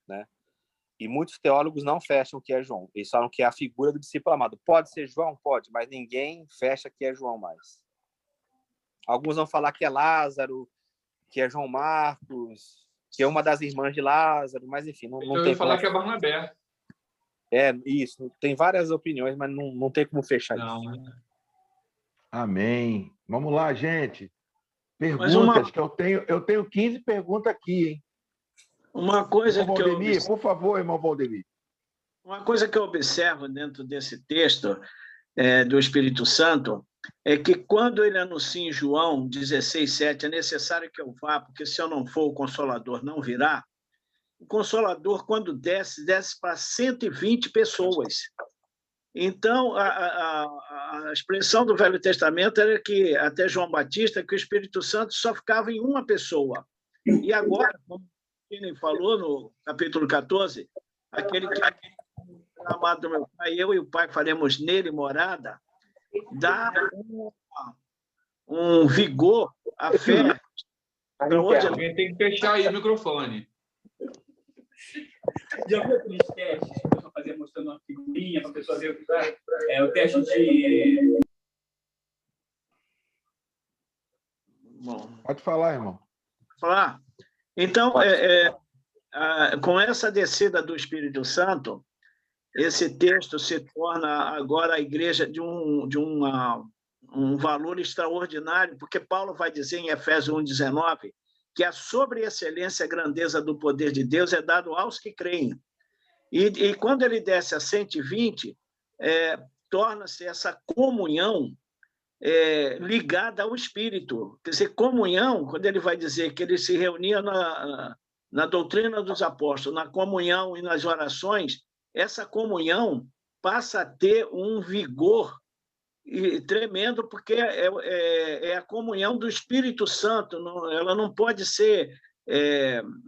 né? E muitos teólogos não fecham que é João. Eles falam que é a figura do discípulo amado. Pode ser João? Pode, mas ninguém fecha que é João mais. Alguns vão falar que é Lázaro, que é João Marcos, que é uma das irmãs de Lázaro, mas enfim, não eu tem ia falar como... que é Barnabé. Isso. Tem várias opiniões, mas não tem como fechar isso. Amém. Vamos lá, gente. Perguntas, que eu tenho 15 perguntas aqui, hein? Uma coisa irmão Valdemir, por favor, irmão Valdemir. Uma coisa que eu observo dentro desse texto do Espírito Santo é que quando ele anuncia em João 16:7, é necessário que eu vá, porque se eu não for, o Consolador não virá. O Consolador, quando desce para 120 pessoas. Então, a expressão do Velho Testamento era que, até João Batista, que o Espírito Santo só ficava em uma pessoa. E agora, como ele falou no capítulo 14, aquele que é amado do meu Pai, eu e o Pai faremos nele morada, dá um vigor à fé. Alguém tem que fechar aí o microfone. Já viu aqueles testes que a pessoa fazia mostrando uma figurinha para a pessoa ver o que vai? É o teste de... Bom, Pode falar, irmão. falar. Então, com essa descida do Espírito Santo, esse texto se torna agora a igreja de um valor extraordinário, porque Paulo vai dizer em Efésios 1,19 que a sobre-excelência e a grandeza do poder de Deus é dado aos que creem. E quando ele desce a 120, torna-se essa comunhão ligada ao Espírito. Quer dizer, comunhão, quando ele vai dizer que ele se reunia na doutrina dos apóstolos, na comunhão e nas orações, essa comunhão passa a ter um vigor tremendo, porque é a comunhão do Espírito Santo, ela não pode ser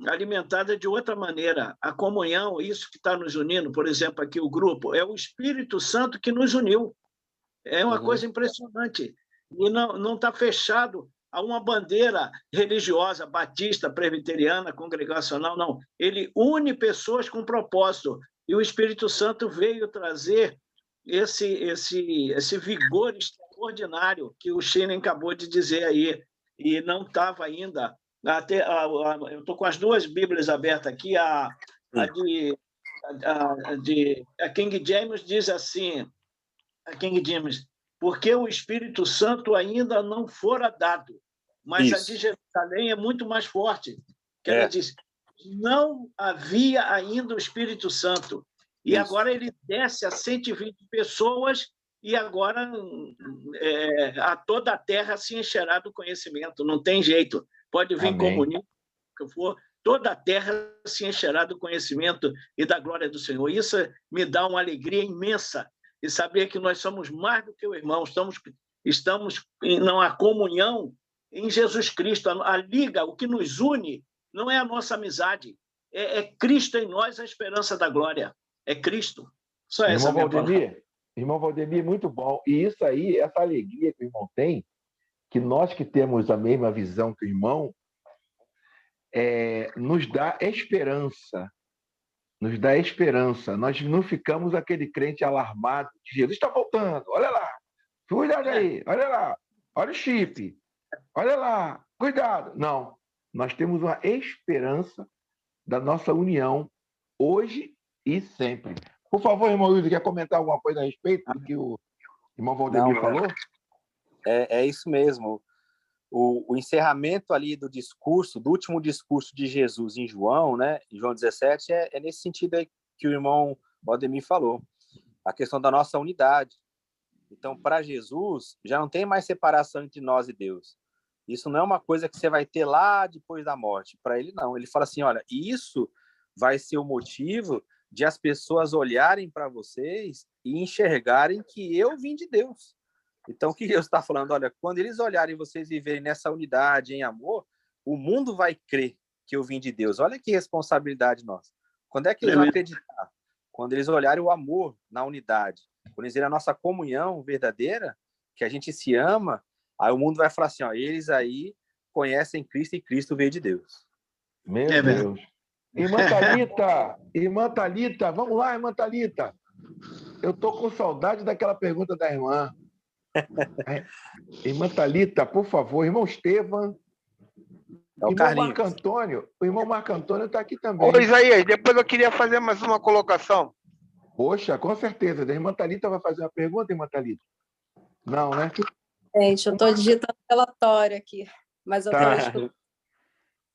alimentada de outra maneira. A comunhão, isso que está nos unindo, por exemplo, aqui o grupo, é o Espírito Santo que nos uniu. É uma coisa impressionante. E não está fechado a uma bandeira religiosa, batista, presbiteriana, congregacional, não. Ele une pessoas com propósito. E o Espírito Santo veio trazer esse vigor extraordinário que o Shinen acabou de dizer aí, e não estava ainda. Eu estou com as duas Bíblias abertas aqui, a King James diz assim, a King James, porque o Espírito Santo ainda não fora dado, mas a de Jerusalém é muito mais forte, que ela diz, não havia ainda o Espírito Santo, e agora ele desce a 120 pessoas, e agora a toda a terra se encherá do conhecimento, não tem jeito, pode vir comunismo, que for, toda a terra se encherá do conhecimento e da glória do Senhor. Isso me dá uma alegria imensa, e saber que nós somos mais do que o irmão, estamos numa comunhão em Jesus Cristo, a liga, o que nos une, não é a nossa amizade, é Cristo em nós, a esperança da glória. É Cristo. Só essa irmão Valdemir, irmão Valdemir, muito bom. E isso aí, essa alegria que o irmão tem, que nós que temos a mesma visão que o irmão, nos dá esperança. Nos dá esperança. Nós não ficamos aquele crente alarmado de Jesus está voltando, olha lá, cuidado aí, olha lá, olha o chip, olha lá, cuidado. Não, nós temos uma esperança da nossa união hoje e sempre. Por favor, irmão Wilson, quer comentar alguma coisa a respeito do que o irmão Valdemir falou? É isso mesmo. O encerramento ali do último discurso de Jesus em João, né, em João 17, é nesse sentido aí que o irmão Valdemir falou. A questão da nossa unidade. Então, para Jesus, já não tem mais separação entre nós e Deus. Isso não é uma coisa que você vai ter lá depois da morte. Para ele, não. Ele fala assim, olha, isso vai ser o motivo de as pessoas olharem para vocês e enxergarem que eu vim de Deus. Então, o que Deus está falando? Olha, quando eles olharem vocês viverem nessa unidade, em amor, o mundo vai crer que eu vim de Deus. Olha que responsabilidade nossa. Quando é que eles vão acreditar? Quando eles olharem o amor na unidade, quando eles verem a nossa comunhão verdadeira, que a gente se ama, aí o mundo vai falar assim, ó, eles aí conhecem Cristo e Cristo veio de Deus. Meu Deus. Irmã Thalita, vamos lá, irmã Thalita. Eu estou com saudade daquela pergunta da irmã. Irmã Thalita, por favor, irmão Estevam. O irmão Marco Antônio está aqui também. Ô, Isaías, depois eu queria fazer mais uma colocação. Poxa, com certeza. A irmã Thalita vai fazer uma pergunta, irmã Thalita? Não, né? Gente, eu estou digitando relatório aqui, mas eu tenho escutado.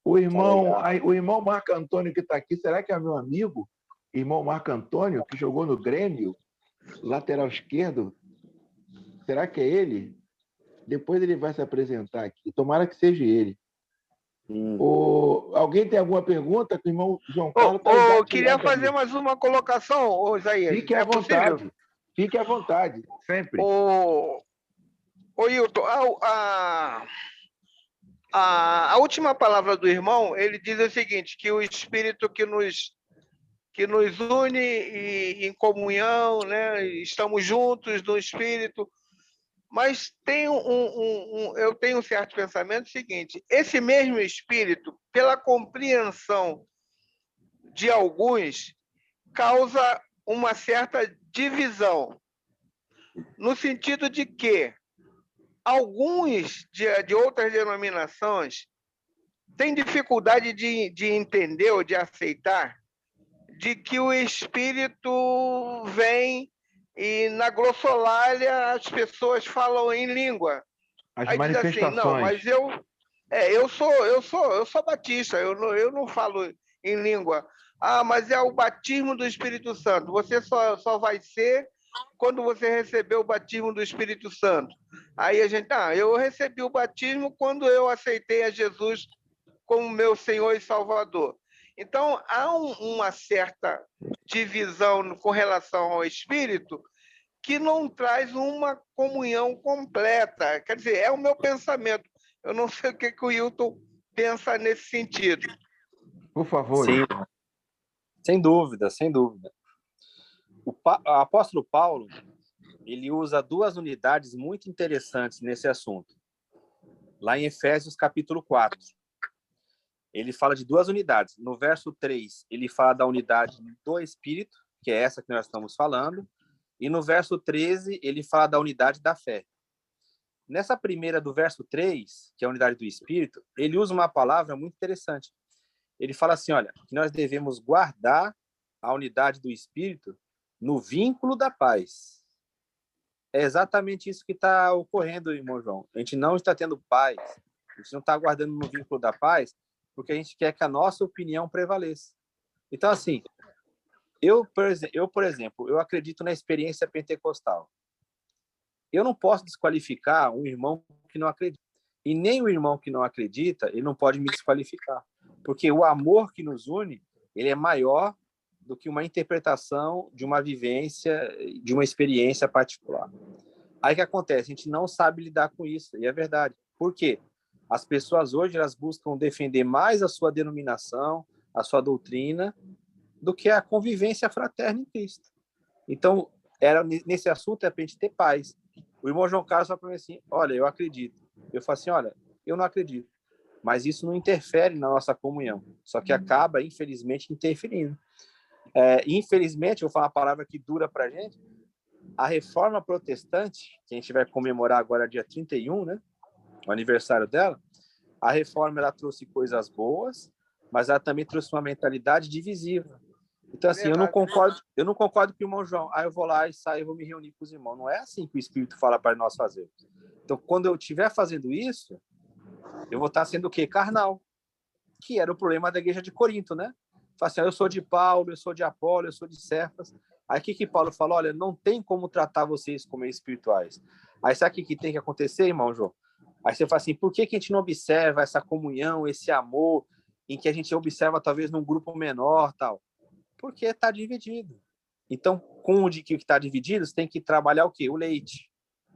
O irmão Marco Antônio que está aqui, será que é meu amigo? Irmão Marco Antônio, que jogou no Grêmio, lateral esquerdo. Será que é ele? Depois ele vai se apresentar aqui. Tomara que seja ele. Alguém tem alguma pergunta? O irmão João Carlos eu queria fazer mais uma colocação, Isaías. Fique à vontade. Fique à vontade, sempre. Ô, Hilton, a última palavra do irmão, ele diz o seguinte, que o Espírito que nos une em comunhão, né? Estamos juntos no Espírito, mas eu tenho um certo pensamento seguinte, esse mesmo Espírito, pela compreensão de alguns, causa uma certa divisão, no sentido de que alguns de outras denominações têm dificuldade de entender ou de aceitar de que o Espírito vem e na glossolalia as pessoas falam em língua. As Aí diz assim, não, mas eu sou batista, eu não falo em língua. Ah, mas é o batismo do Espírito Santo. Você só vai ser quando você receber o batismo do Espírito Santo. Aí a gente, eu recebi o batismo quando eu aceitei a Jesus como meu Senhor e Salvador. Então, há uma certa divisão com relação ao Espírito que não traz uma comunhão completa. Quer dizer, é o meu pensamento. Eu não sei o que o Hilton pensa nesse sentido. Por favor. Sim, sem dúvida, sem dúvida. O apóstolo Paulo, ele usa duas unidades muito interessantes nesse assunto. Lá em Efésios, capítulo 4. Ele fala de duas unidades. No verso 3, ele fala da unidade do Espírito, que é essa que nós estamos falando. E no verso 13, ele fala da unidade da fé. Nessa primeira do verso 3, que é a unidade do Espírito, ele usa uma palavra muito interessante. Ele fala assim, olha, que nós devemos guardar a unidade do Espírito no vínculo da paz. É exatamente isso que está ocorrendo, irmão João. A gente não está tendo paz, a gente não está guardando no vínculo da paz, porque a gente quer que a nossa opinião prevaleça. Então, assim, eu, por exemplo, eu acredito na experiência pentecostal. Eu não posso desqualificar um irmão que não acredita. E nem o irmão que não acredita, ele não pode me desqualificar. Porque o amor que nos une, ele é maior do que uma interpretação de uma vivência, de uma experiência particular. Aí o que acontece? A gente não sabe lidar com isso, e é verdade. Por quê? As pessoas hoje elas buscam defender mais a sua denominação, a sua doutrina, do que a convivência fraterna em Cristo. Então, nesse assunto é para a gente ter paz. O irmão João Carlos fala para mim assim, olha, eu acredito. Eu falo assim, olha, eu não acredito. Mas isso não interfere na nossa comunhão. Só que acaba, infelizmente, interferindo. Infelizmente, eu vou falar uma palavra que dura para a gente, a reforma protestante, que a gente vai comemorar agora dia 31, né? O aniversário dela, a reforma ela trouxe coisas boas, mas ela também trouxe uma mentalidade divisiva. Então, assim, eu não concordo com o irmão João. Eu vou lá e saio, vou me reunir com os irmãos. Não é assim que o Espírito fala para nós fazermos. Então, quando eu estiver fazendo isso, eu vou estar sendo o quê? Carnal. Que era o problema da igreja de Corinto, né? Fala assim, eu sou de Paulo, eu sou de Apolo, eu sou de Cefas. Aí o que Paulo fala? Olha, não tem como tratar vocês como espirituais. Aí sabe o que tem que acontecer, irmão João? Aí você fala assim, por que a gente não observa essa comunhão, esse amor, em que a gente observa talvez num grupo menor, tal? Porque está dividido. Então, com o que está dividido, você tem que trabalhar o quê? O leite.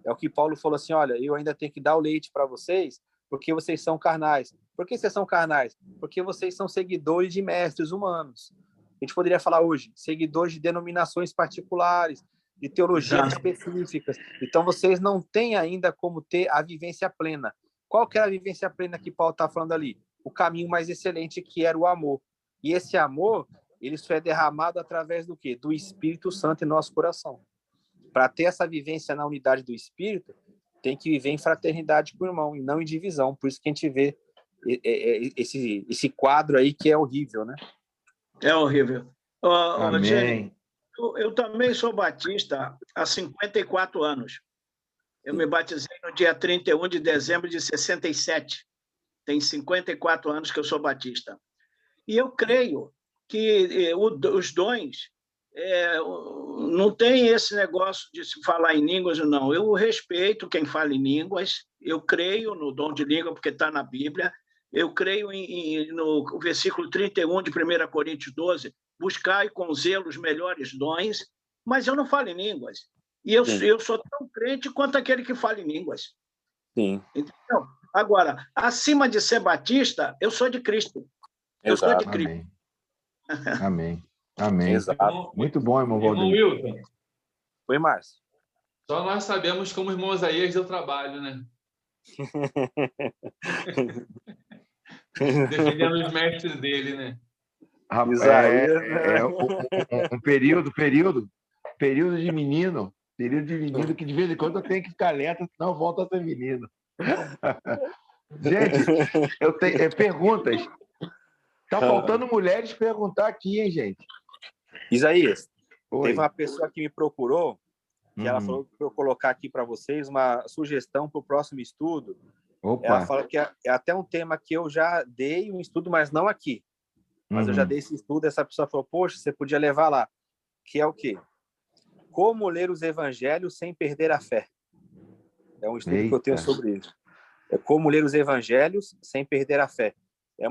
É o que Paulo falou assim, olha, eu ainda tenho que dar o leite para vocês, porque vocês são carnais. Por que vocês são carnais? Porque vocês são seguidores de mestres humanos. A gente poderia falar hoje, seguidores de denominações particulares, de teologias específicas. Então, vocês não têm ainda como ter a vivência plena. Qual que é a vivência plena que Paulo está falando ali? O caminho mais excelente, que era o amor. E esse amor, ele só é derramado através do quê? Do Espírito Santo em nosso coração. Para ter essa vivência na unidade do Espírito, tem que viver em fraternidade com o irmão, e não em divisão. Por isso que a gente vê esse quadro aí que é horrível, né? É horrível. Amém. Jenny, eu também sou batista há 54 anos. Eu me batizei no dia 31 de dezembro de 67. Tem 54 anos que eu sou batista. E eu creio que os dons não tem esse negócio de se falar em línguas ou não. Eu respeito quem fala em línguas, eu creio no dom de língua, porque está na Bíblia, eu creio no versículo 31 de 1 Coríntios 12, buscai com zelo os melhores dons, mas eu não falo em línguas. E eu, Sim. eu sou tão crente quanto aquele que fala em línguas. Sim, Entendeu? Agora, acima de ser batista, eu sou de Cristo. Eu sou de exato, Cristo. Amém. Amém. Amém. exato. Muito bom, irmão Irmão Valdir. Wilton, Foi, Márcio. só nós sabemos como o irmão Isaías deu trabalho, né? Defendendo os mestres dele, né? Rapaz, Isaías, né? um período de menino que de vez em quando eu tenho que ficar alerta, senão volta a ser menino. Gente, eu tenho perguntas. Tá faltando mulheres perguntar aqui, hein, gente? Isaías, Oi. teve uma pessoa que me procurou, que ela Uhum. falou para eu colocar aqui para vocês uma sugestão para o próximo estudo. Ela Opa. falou que é até um tema que eu já dei um estudo, mas não aqui. Mas eu já dei esse estudo, essa pessoa falou, poxa, você podia levar lá. Que é o quê? Como ler os evangelhos sem perder a fé. É um estudo que eu tenho Eita. sobre isso. É como ler os evangelhos sem perder a fé.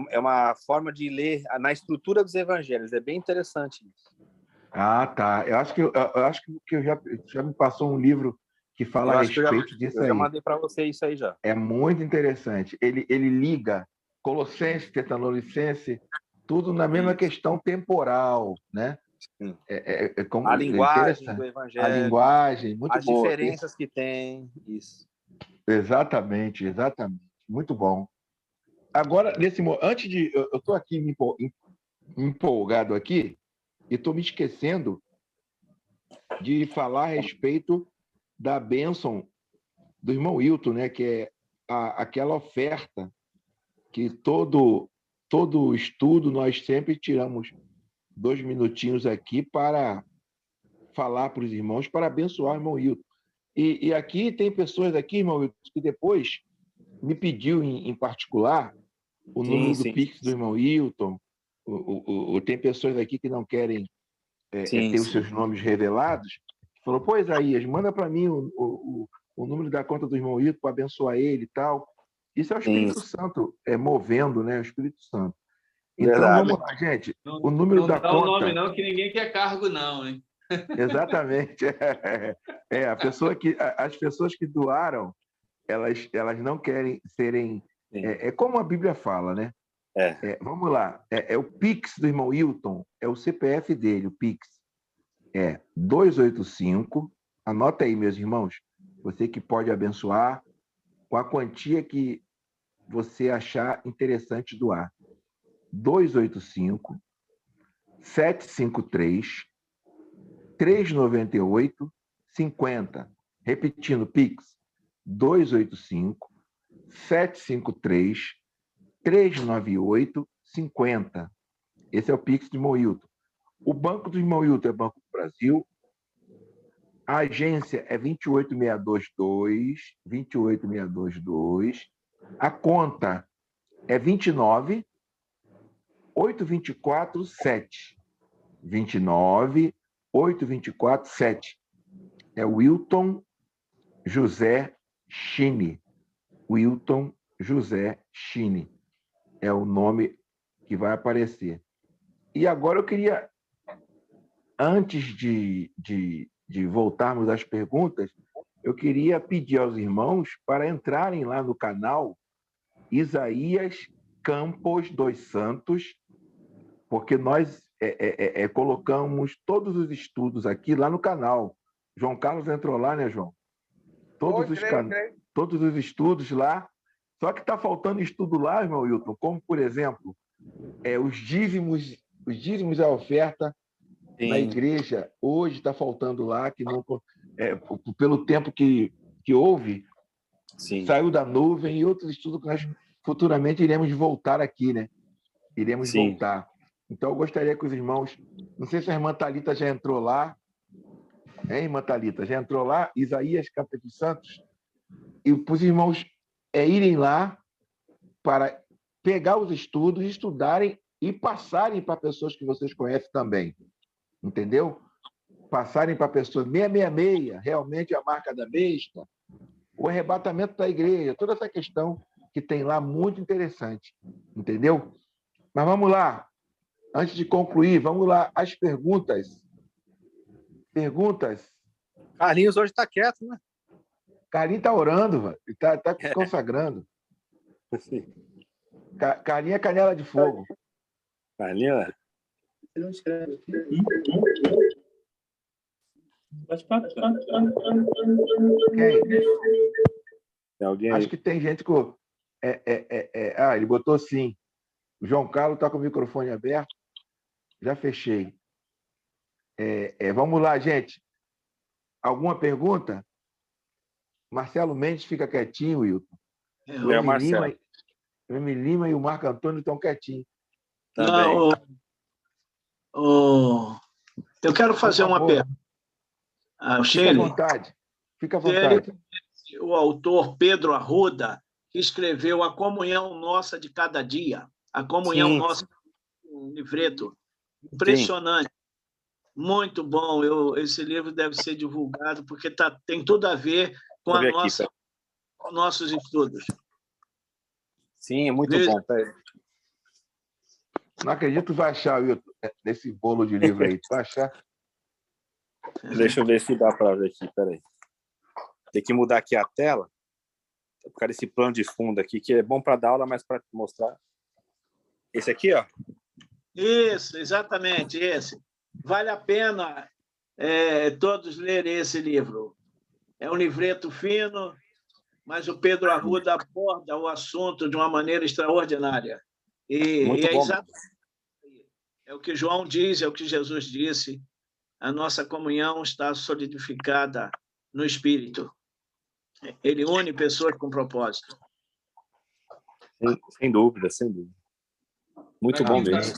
É uma forma de ler na estrutura dos evangelhos. É bem interessante isso. Ah, tá. Eu acho que já me passou um livro que fala Eu a acho que respeito disso eu já aí. mandei para você isso aí já. É muito interessante. Ele liga Colossenses, Tessalonicenses, tudo na mesma Isso. questão temporal, né? Sim. Como, A linguagem do interessante. A evangelho, linguagem, muito as boa. diferenças que tem. Isso. Exatamente. Muito bom. Agora, antes de. Eu estou aqui empolgado aqui e estou me esquecendo de falar a respeito da bênção do irmão Wilton, né? Que é aquela oferta que todo estudo nós sempre tiramos 2 minutinhos aqui para falar para os irmãos, para abençoar o irmão Wilton. E aqui tem pessoas aqui, irmão Wilton, que depois me pediu em particular o número do Pix do irmão Wilton. Tem pessoas aqui que não querem ter os seus nomes revelados. Falou, pô, Isaías, manda para mim o número da conta do irmão Wilton para abençoar ele e tal. Isso é o Espírito Santo movendo, né? O Espírito Santo. Então, Verdade. vamos lá, gente. Não, O número não da dá conta... o nome, não, que ninguém quer cargo, não, hein? Exatamente. As pessoas que doaram, elas não querem serem... É como a Bíblia fala, né? Vamos lá. É o Pix do irmão Wilton, é o CPF dele, o Pix. É 285. Anota aí, meus irmãos. Você que pode abençoar com a quantia que você achar interessante doar. 285 753 398 50. Repetindo, Pix, 285 753 398 50. Esse é o Pix do irmão Wilton. O banco do irmão Wilton é Banco do Brasil. A agência é 28622. A conta é 29 824 7. 29 824 7. É Wilton José Chini. Wilton José Chini. É o nome que vai aparecer. E agora eu queria, antes de voltarmos às perguntas, eu queria pedir aos irmãos para entrarem lá no canal Isaías Campos dos Santos, porque nós colocamos todos os estudos aqui lá no canal. João Carlos entrou lá, né, João? Todos os estudos lá. Só que está faltando estudo lá, irmão Wilton, como, por exemplo, os dízimos da oferta na igreja. Hoje está faltando lá, que não, pelo tempo que houve, saiu da nuvem, e outros estudos que nós futuramente iremos voltar aqui, né? Iremos voltar. Então, eu gostaria que os irmãos... Não sei se a irmã Thalita já entrou lá. Hein, irmã Thalita? Já entrou lá? Isaías Campos dos Santos. E para os irmãos irem lá para pegar os estudos, estudarem e passarem para pessoas que vocês conhecem também. Entendeu? Passarem para pessoas 666, realmente a marca da besta, o arrebatamento da igreja, toda essa questão que tem lá, muito interessante. Entendeu? Mas vamos lá. Antes de concluir, vamos lá. As perguntas. Carlinhos hoje está quieto, né? Carlinhos está orando, velho. Está consagrando. Carlinhos é canela de fogo. Carlinhos, Você não escreve aqui? Pode falar. Quem? tem alguém aí? Acho que tem gente com. Ele botou sim. O João Carlos está com o microfone aberto. Já fechei. Vamos lá, gente. Alguma pergunta? Marcelo Mendes fica quietinho, Wilton. Léo Marcelo. Remy Lima e o Marco Antônio estão quietinhos. Também. Eu quero fazer uma pergunta. Fica à vontade. Fica à vontade. O autor Pedro Arruda, que escreveu A Comunhão Nossa de Cada Dia. A Comunhão Nossa, um livreto impressionante. Muito bom. Esse livro deve ser divulgado, porque tem tudo a ver com nossos estudos. Sim, é muito bom. Não acredito que vai achar, Wilton, nesse bolo de livro aí. Tu vai achar? Deixa eu ver se dá para ver aqui. Peraí. Tem que mudar aqui a tela. Por causa desse plano de fundo aqui, que é bom para dar aula, mas para mostrar. Esse aqui, ó. Isso, exatamente, esse. Vale a pena todos lerem esse livro. É um livreto fino, mas o Pedro Arruda aborda o assunto de uma maneira extraordinária. E é exatamente o que João diz, é o que Jesus disse. A nossa comunhão está solidificada no Espírito. Ele une pessoas com propósito. Sem dúvida, sem dúvida. Muito bom mesmo.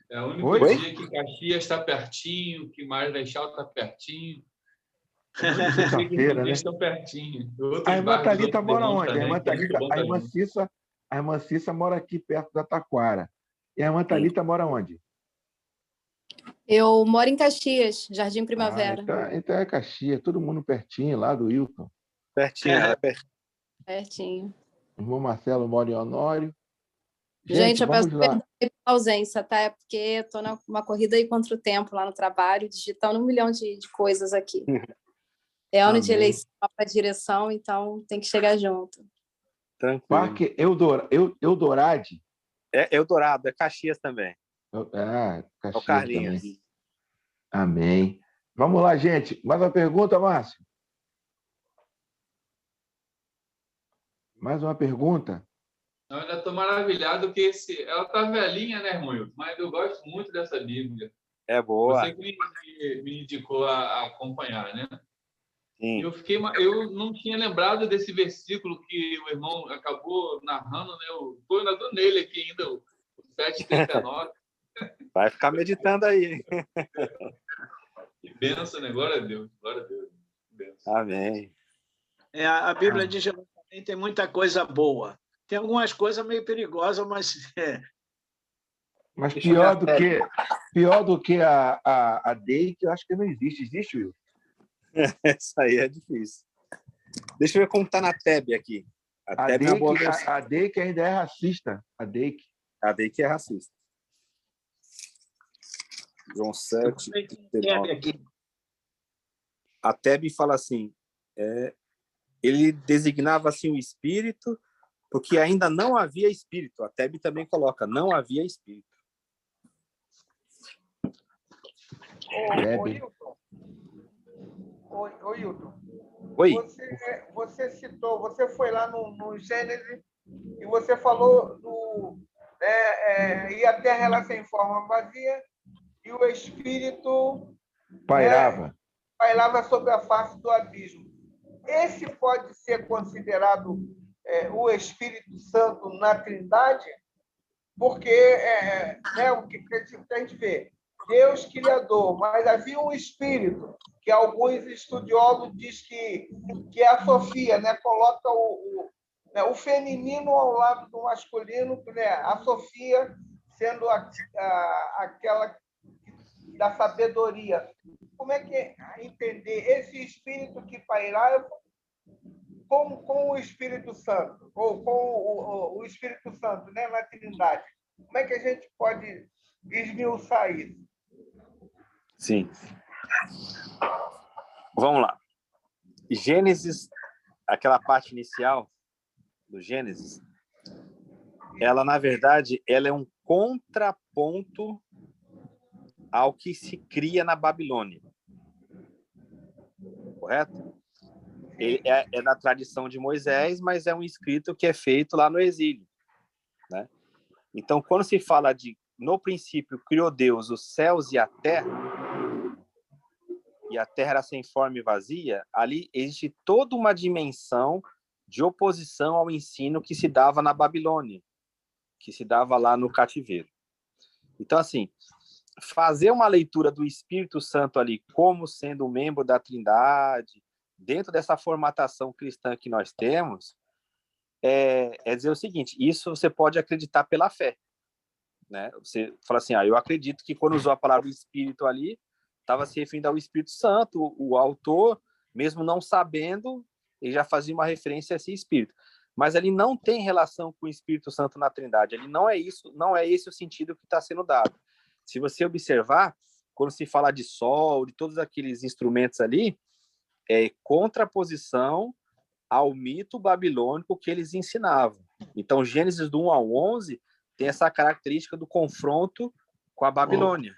É o único dia que Caxias está pertinho, que Marechal está pertinho. Sexta-feira, né? Estão pertinho. A irmã Thalita mora onde? A irmã Cissa mora aqui perto da Taquara. E a irmã Thalita mora onde? Eu moro em Caxias, Jardim Primavera. Então é Caxias, todo mundo pertinho lá do Wilton. Pertinho. Pertinho. O irmão Marcelo mora em Honório. Gente, eu peço vamos lá. perdão pela ausência, tá? É porque estou numa corrida aí contra o tempo lá no trabalho, digitando 1 milhão de coisas aqui. É ano de eleição para direção, então tem que chegar junto. Tranquilo. Parque Eldorade. É Eldorado, é Caxias também. Caxias é o Carlinhos. Também. Amém. Vamos lá, gente. Mais uma pergunta, Márcio? Mais uma pergunta? Eu ainda estou maravilhado que ela está velhinha, né, irmão? Mas eu gosto muito dessa Bíblia. É boa. Você que me indicou a acompanhar, né? Sim. Eu não tinha lembrado desse versículo que o irmão acabou narrando, né? Eu estou ainda dando nele aqui ainda, o 7:39. Vai ficar meditando aí. Que benção, né? Glória a Deus. Glória a Deus. Benção. Amém. A Bíblia de Jerusalém tem muita coisa boa. Tem algumas coisas meio perigosas, mas... Mas pior do que a DEI, que eu acho que não existe. Existe, Will? Isso aí é difícil. Deixa eu ver como está na TEB aqui. A DEI que ainda é racista. A DEI que é racista. João 7. A TEB fala assim, ele designava assim o espírito, porque ainda não havia espírito. A TEB também coloca, não havia espírito. Ô, Hilton. Oi. Você citou, você foi lá no Gênesis e você falou e a terra ela sem forma vazia e o Espírito pairava sobre a face do abismo. Esse pode ser considerado o Espírito Santo na Trindade? Porque o que a gente vê, Deus criador, mas havia um Espírito que alguns estudiosos dizem que é a Sofia, né? Coloca o feminino ao lado do masculino, né? A Sofia sendo aquela da sabedoria. Como é que é entender esse Espírito que pairava com o Espírito Santo, ou com o Espírito Santo, né? Na Trindade? Como é que a gente pode esmiuçar isso? Sim. Vamos lá. Gênesis, aquela parte inicial do Gênesis, ela, na verdade, ela é um contraponto ao que se cria na Babilônia. Correto? É da tradição de Moisés, mas é um escrito que é feito lá no exílio, né? Então, quando se fala de, no princípio, criou Deus os céus e a terra era sem forma e vazia, ali existe toda uma dimensão de oposição ao ensino que se dava na Babilônia, que se dava lá no cativeiro. Então, assim, fazer uma leitura do Espírito Santo ali como sendo um membro da Trindade, dentro dessa formatação cristã que nós temos, é dizer o seguinte: isso você pode acreditar pela fé, né? Você fala assim, eu acredito que quando usou a palavra Espírito ali, estava se referindo ao Espírito Santo, o autor, mesmo não sabendo, ele já fazia uma referência a esse Espírito. Mas ele não tem relação com o Espírito Santo na Trindade. Ele não é isso, não é esse o sentido que está sendo dado. Se você observar, quando se fala de sol, de todos aqueles instrumentos ali, é contraposição ao mito babilônico que eles ensinavam. Então, Gênesis do 1 ao 11 tem essa característica do confronto com a Babilônia.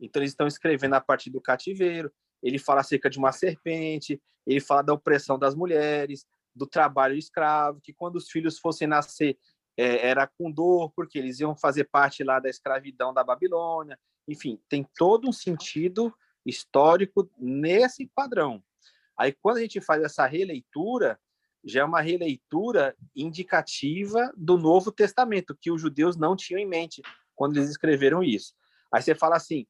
Então, eles estão escrevendo a partir do cativeiro, ele fala acerca de uma serpente, ele fala da opressão das mulheres, do trabalho escravo, que quando os filhos fossem nascer, era com dor, porque eles iam fazer parte lá da escravidão da Babilônia. Enfim, tem todo um sentido histórico nesse padrão. Aí, quando a gente faz essa releitura, já é uma releitura indicativa do Novo Testamento, que os judeus não tinham em mente quando eles escreveram isso. Aí você fala assim,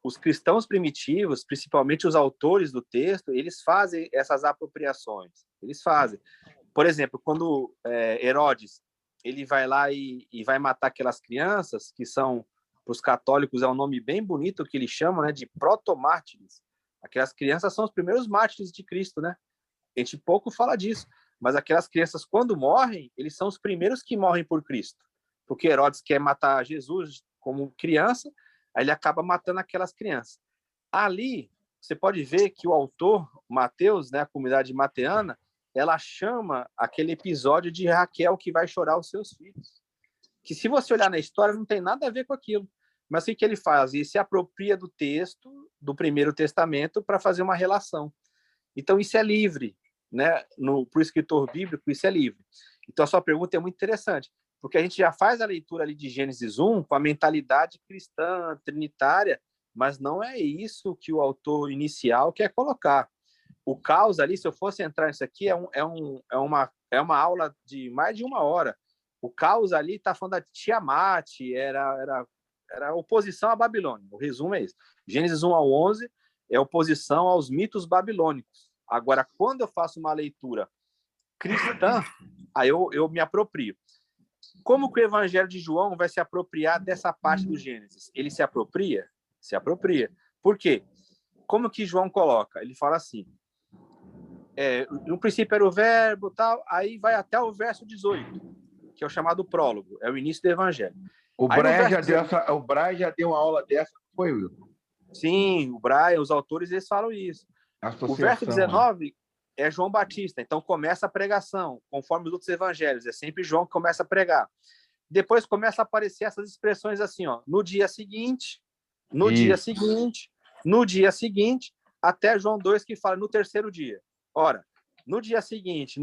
os cristãos primitivos, principalmente os autores do texto, eles fazem essas apropriações. Eles fazem. Por exemplo, quando Herodes ele vai lá e vai matar aquelas crianças, que são, para os católicos, é um nome bem bonito que eles chamam, né, de protomártires. Aquelas crianças são os primeiros mártires de Cristo, né? A gente pouco fala disso, mas aquelas crianças, quando morrem, eles são os primeiros que morrem por Cristo. Porque Herodes quer matar Jesus como criança, aí ele acaba matando aquelas crianças. Ali, você pode ver que o autor, Mateus, né, a comunidade mateana, ela chama aquele episódio de Raquel que vai chorar os seus filhos. Que se você olhar na história, não tem nada a ver com aquilo. Mas o que ele faz? Ele se apropria do texto do Primeiro Testamento para fazer uma relação. Então, isso é livre, né? Para o escritor bíblico, isso é livre. Então, a sua pergunta é muito interessante, porque a gente já faz a leitura ali de Gênesis 1 com a mentalidade cristã, trinitária, mas não é isso que o autor inicial quer colocar. O caos ali, se eu fosse entrar nisso aqui, é uma aula de mais de 1 hora. O caos ali está falando da Tiamat, era oposição à Babilônia. O resumo é esse. Gênesis 1 ao 11 é oposição aos mitos babilônicos. Agora, quando eu faço uma leitura cristã, aí eu me aproprio. Como que o Evangelho de João vai se apropriar dessa parte do Gênesis? Ele se apropria? Se apropria. Por quê? Como que João coloca? Ele fala assim, no princípio era o verbo, tal, aí vai até o verso 18, que é o chamado prólogo, é o início do Evangelho. O Brian já deu uma aula dessa, foi, Wilton? Sim, o Brian, os autores, eles falam isso. O verso 19 é João Batista, então começa a pregação, conforme os outros evangelhos, é sempre João que começa a pregar. Depois começa a aparecer essas expressões assim, no dia seguinte, dia seguinte, até João 2 que fala no terceiro dia. Ora, no dia seguinte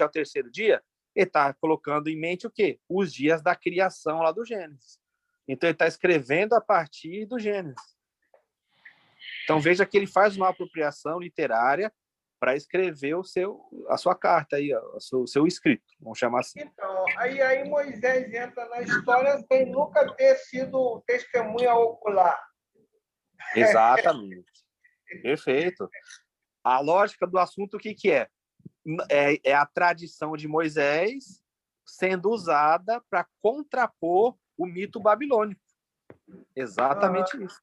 ao terceiro dia, ele está colocando em mente o quê? Os dias da criação lá do Gênesis. Então, ele está escrevendo a partir do Gênesis. Então, veja que ele faz uma apropriação literária para escrever a sua carta, aí, o seu escrito, vamos chamar assim. Então, aí Moisés entra na história sem nunca ter sido testemunha ocular. Exatamente. Perfeito. A lógica do assunto, o que é? É a tradição de Moisés sendo usada para contrapor o mito babilônico. Exatamente isso.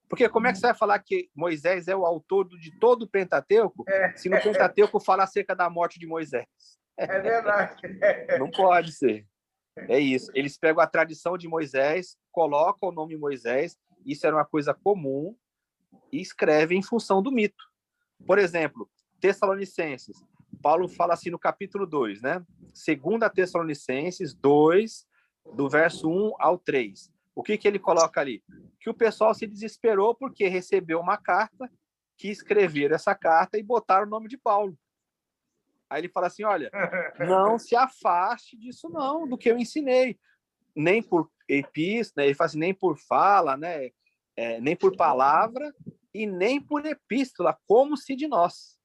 Porque como é que você vai falar que Moisés é o autor de todo o Pentateuco, se no Pentateuco fala acerca da morte de Moisés? É verdade. Não pode ser. É isso. Eles pegam a tradição de Moisés, colocam o nome Moisés, isso era uma coisa comum, e escreve em função do mito. Por exemplo, Tessalonicenses, Paulo fala assim no capítulo 2, né? 2 Tessalonicenses 2, do verso 1 ao 3. O que ele coloca ali? Que o pessoal se desesperou porque recebeu uma carta, que escreveram essa carta e botaram o nome de Paulo. Aí ele fala assim, olha, não se afaste disso não, do que eu ensinei. Nem por epístola, ele fala assim, nem por fala, né? Nem por palavra e nem por epístola, como se de nós.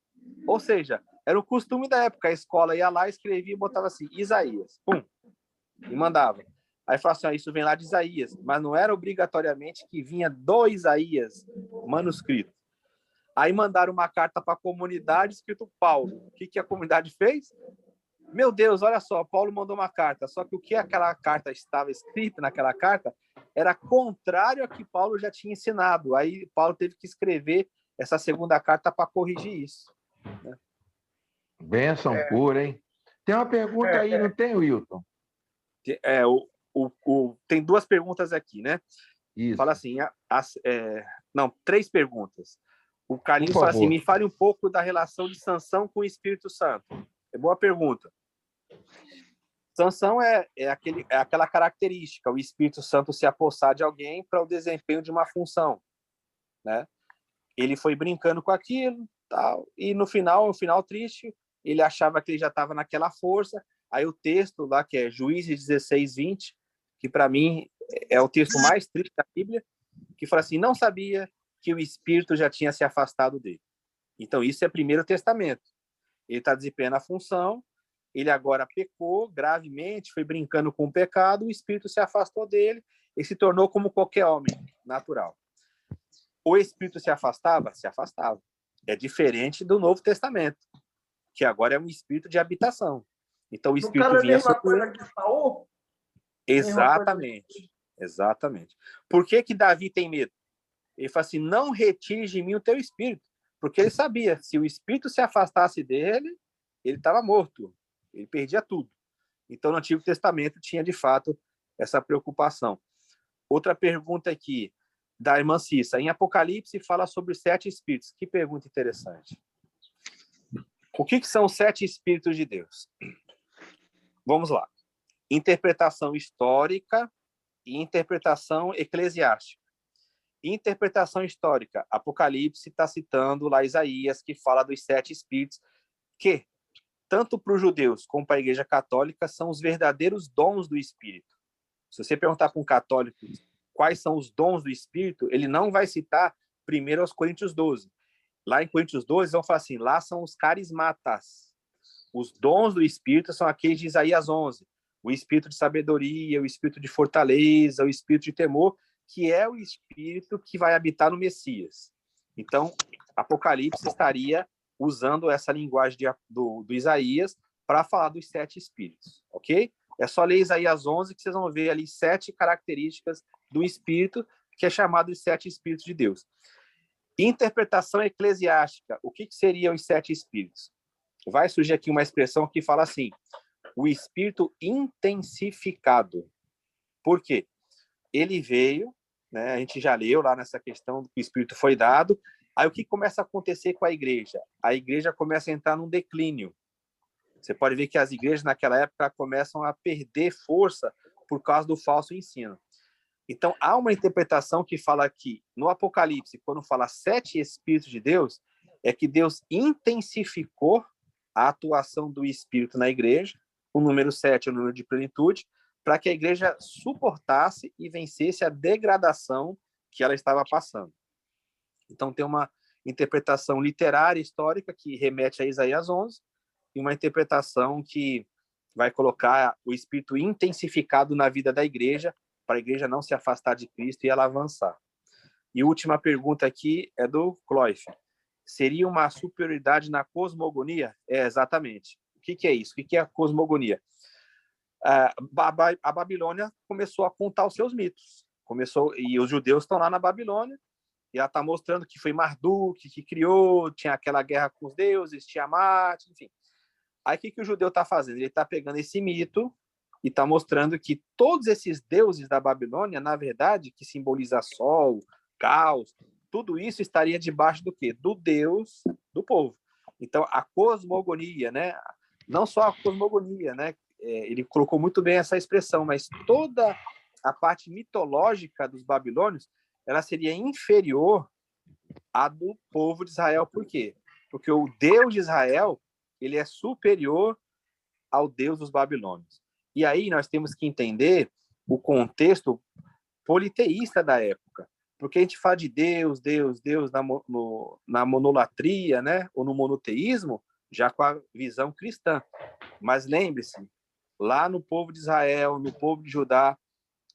Ou seja, era o costume da época, a escola ia lá, escrevia e botava assim, Isaías, pum, e mandava. Aí fala assim, isso vem lá de Isaías, mas não era obrigatoriamente que vinha do Isaías manuscrito. Aí mandaram uma carta para a comunidade escrito Paulo. O que a comunidade fez? Meu Deus, olha só, Paulo mandou uma carta, só que o que aquela carta estava escrita naquela carta era contrário ao que Paulo já tinha ensinado. Aí Paulo teve que escrever essa segunda carta para corrigir isso. Né? Bênção pura, hein? Tem uma pergunta aí, não tem, Wilton? Tem duas perguntas aqui, né? Isso. Fala assim, não, 3 perguntas. O Carlinhos fala assim, me fale um pouco da relação de Sansão com o Espírito Santo. É boa pergunta. Sansão é aquela característica, o Espírito Santo se apossar de alguém para o desempenho de uma função, né? Ele foi brincando com aquilo, tal, e no final triste, ele achava que ele já estava naquela força. Aí o texto lá, que é Juízes 16:20, que para mim é o texto mais triste da Bíblia, que fala assim, não sabia que o Espírito já tinha se afastado dele. Então isso é Primeiro Testamento. Ele está desempenhando a função, ele agora pecou gravemente, foi brincando com o pecado, o Espírito se afastou dele e se tornou como qualquer homem natural. O Espírito se afastava? Se afastava. É diferente do Novo Testamento, que agora é um Espírito de habitação. Então o Espírito vinha sobre ele. Exatamente. Exatamente. Por que Davi tem medo? Ele fala assim, não retire de mim o teu Espírito. Porque ele sabia, se o Espírito se afastasse dele, ele estava morto. Ele perdia tudo. Então, no Antigo Testamento, tinha, de fato, essa preocupação. Outra pergunta aqui, da irmã Cissa. Em Apocalipse, fala sobre os 7 Espíritos. Que pergunta interessante. O que são os 7 Espíritos de Deus? Vamos lá. Interpretação histórica e interpretação eclesiástica. Interpretação histórica. Apocalipse está citando lá Isaías, que fala dos 7 Espíritos, que tanto para os judeus como para a Igreja Católica, são os verdadeiros dons do Espírito. Se você perguntar para um católico quais são os dons do Espírito, ele não vai citar primeiro aos Coríntios 12. Lá em Coríntios 12, vão falar assim, lá são os carismatas. Os dons do Espírito são aqueles de Isaías 11. O Espírito de sabedoria, o Espírito de fortaleza, o Espírito de temor, que é o Espírito que vai habitar no Messias. Então, Apocalipse estaria usando essa linguagem do Isaías para falar dos 7 Espíritos, ok? É só ler Isaías 11 que vocês vão ver ali 7 características do Espírito, que é chamado de 7 Espíritos de Deus. Interpretação eclesiástica. O que seriam os 7 Espíritos? Vai surgir aqui uma expressão que fala assim, o Espírito intensificado. Por quê? Ele veio, né, a gente já leu lá nessa questão do que o Espírito foi dado. Aí o que começa a acontecer com a igreja? A igreja começa a entrar num declínio. Você pode ver que as igrejas naquela época começam a perder força por causa do falso ensino. Então, há uma interpretação que fala que, no Apocalipse, quando fala 7 Espíritos de Deus, é que Deus intensificou a atuação do Espírito na igreja, o número 7 é o número de plenitude, para que a igreja suportasse e vencesse a degradação que ela estava passando. Então, tem uma interpretação literária, histórica, que remete a Isaías 11, e uma interpretação que vai colocar o Espírito intensificado na vida da igreja, para a igreja não se afastar de Cristo e ela avançar. E a última pergunta aqui é do Cloif. Seria uma superioridade na cosmogonia? Exatamente. O que é isso? O que é a cosmogonia? A Babilônia começou a contar os seus mitos. E os judeus estão lá na Babilônia, e ela está mostrando que foi Marduk que criou, tinha aquela guerra com os deuses, Tiamat, enfim. Aí o que o judeu está fazendo? Ele está pegando esse mito e está mostrando que todos esses deuses da Babilônia, na verdade, que simboliza Sol, caos, tudo isso estaria debaixo do quê? Do Deus do povo. Então, a cosmogonia, né? Não só a cosmogonia, né? Ele colocou muito bem essa expressão, mas toda a parte mitológica dos babilônios, ela seria inferior à do povo de Israel. Por quê? Porque o Deus de Israel, ele é superior ao Deus dos babilônios. E aí nós temos que entender o contexto politeísta da época. Porque a gente fala de Deus, Deus, Deus na monolatria, né? Ou no monoteísmo, já com a visão cristã. Mas lembre-se, lá no povo de Israel, no povo de Judá,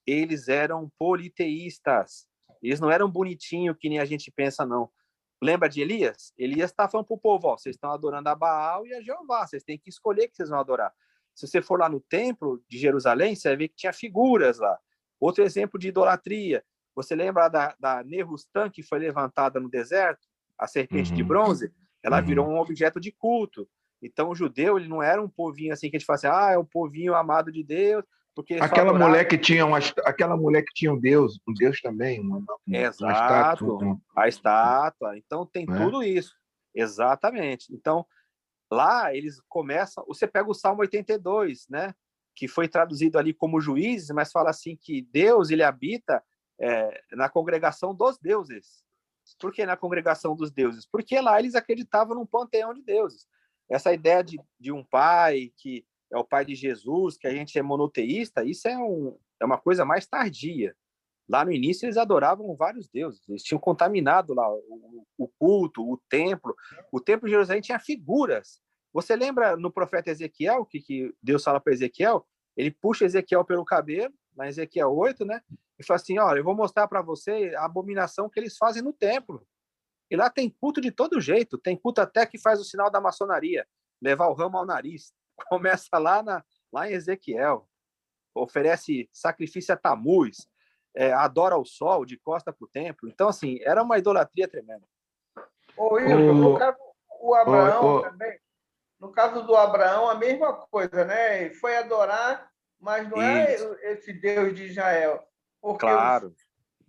eles eram politeístas. Eles não eram bonitinhos que nem a gente pensa, não. Lembra de Elias? Elias está falando para o povo, ó, vocês estão adorando a Baal e a Jeová, vocês têm que escolher que vocês vão adorar. Se você for lá no templo de Jerusalém, você vai ver que tinha figuras lá. Outro exemplo de idolatria, você lembra da Nehushtan, que foi levantada no deserto? A serpente de bronze? Ela virou um objeto de culto. Então, o judeu, ele não era um povinho assim que a gente fala assim, é um povinho amado de Deus, porque aquela mulher que tinha um Deus também, exato, a estátua. Então, tem tudo isso. Exatamente. Então, lá eles começam... Você pega o Salmo 82, né? Que foi traduzido ali como Juízes, mas fala assim que Deus, ele habita na congregação dos deuses. Por que na congregação dos deuses? Porque lá eles acreditavam num panteão de deuses. Essa ideia de um pai que é o pai de Jesus, que a gente é monoteísta, isso é uma coisa mais tardia. Lá no início eles adoravam vários deuses, eles tinham contaminado lá o culto, o templo. O templo de Jerusalém tinha figuras. Você lembra no profeta Ezequiel, que Deus fala para Ezequiel? Ele puxa Ezequiel pelo cabelo, na Ezequiel 8, né? E fala assim, olha, eu vou mostrar para você a abominação que eles fazem no templo. E lá tem culto de todo jeito, tem culto até que faz o sinal da maçonaria, levar o ramo ao nariz. Começa lá em Ezequiel, oferece sacrifício a Tamuz, adora o sol de costa para o templo. Então, assim, era uma idolatria tremenda. Ô, Wilson, no caso do Abraão também, no caso do Abraão, a mesma coisa, né? Ele foi adorar, mas não é esse Deus de Israel. Porque claro.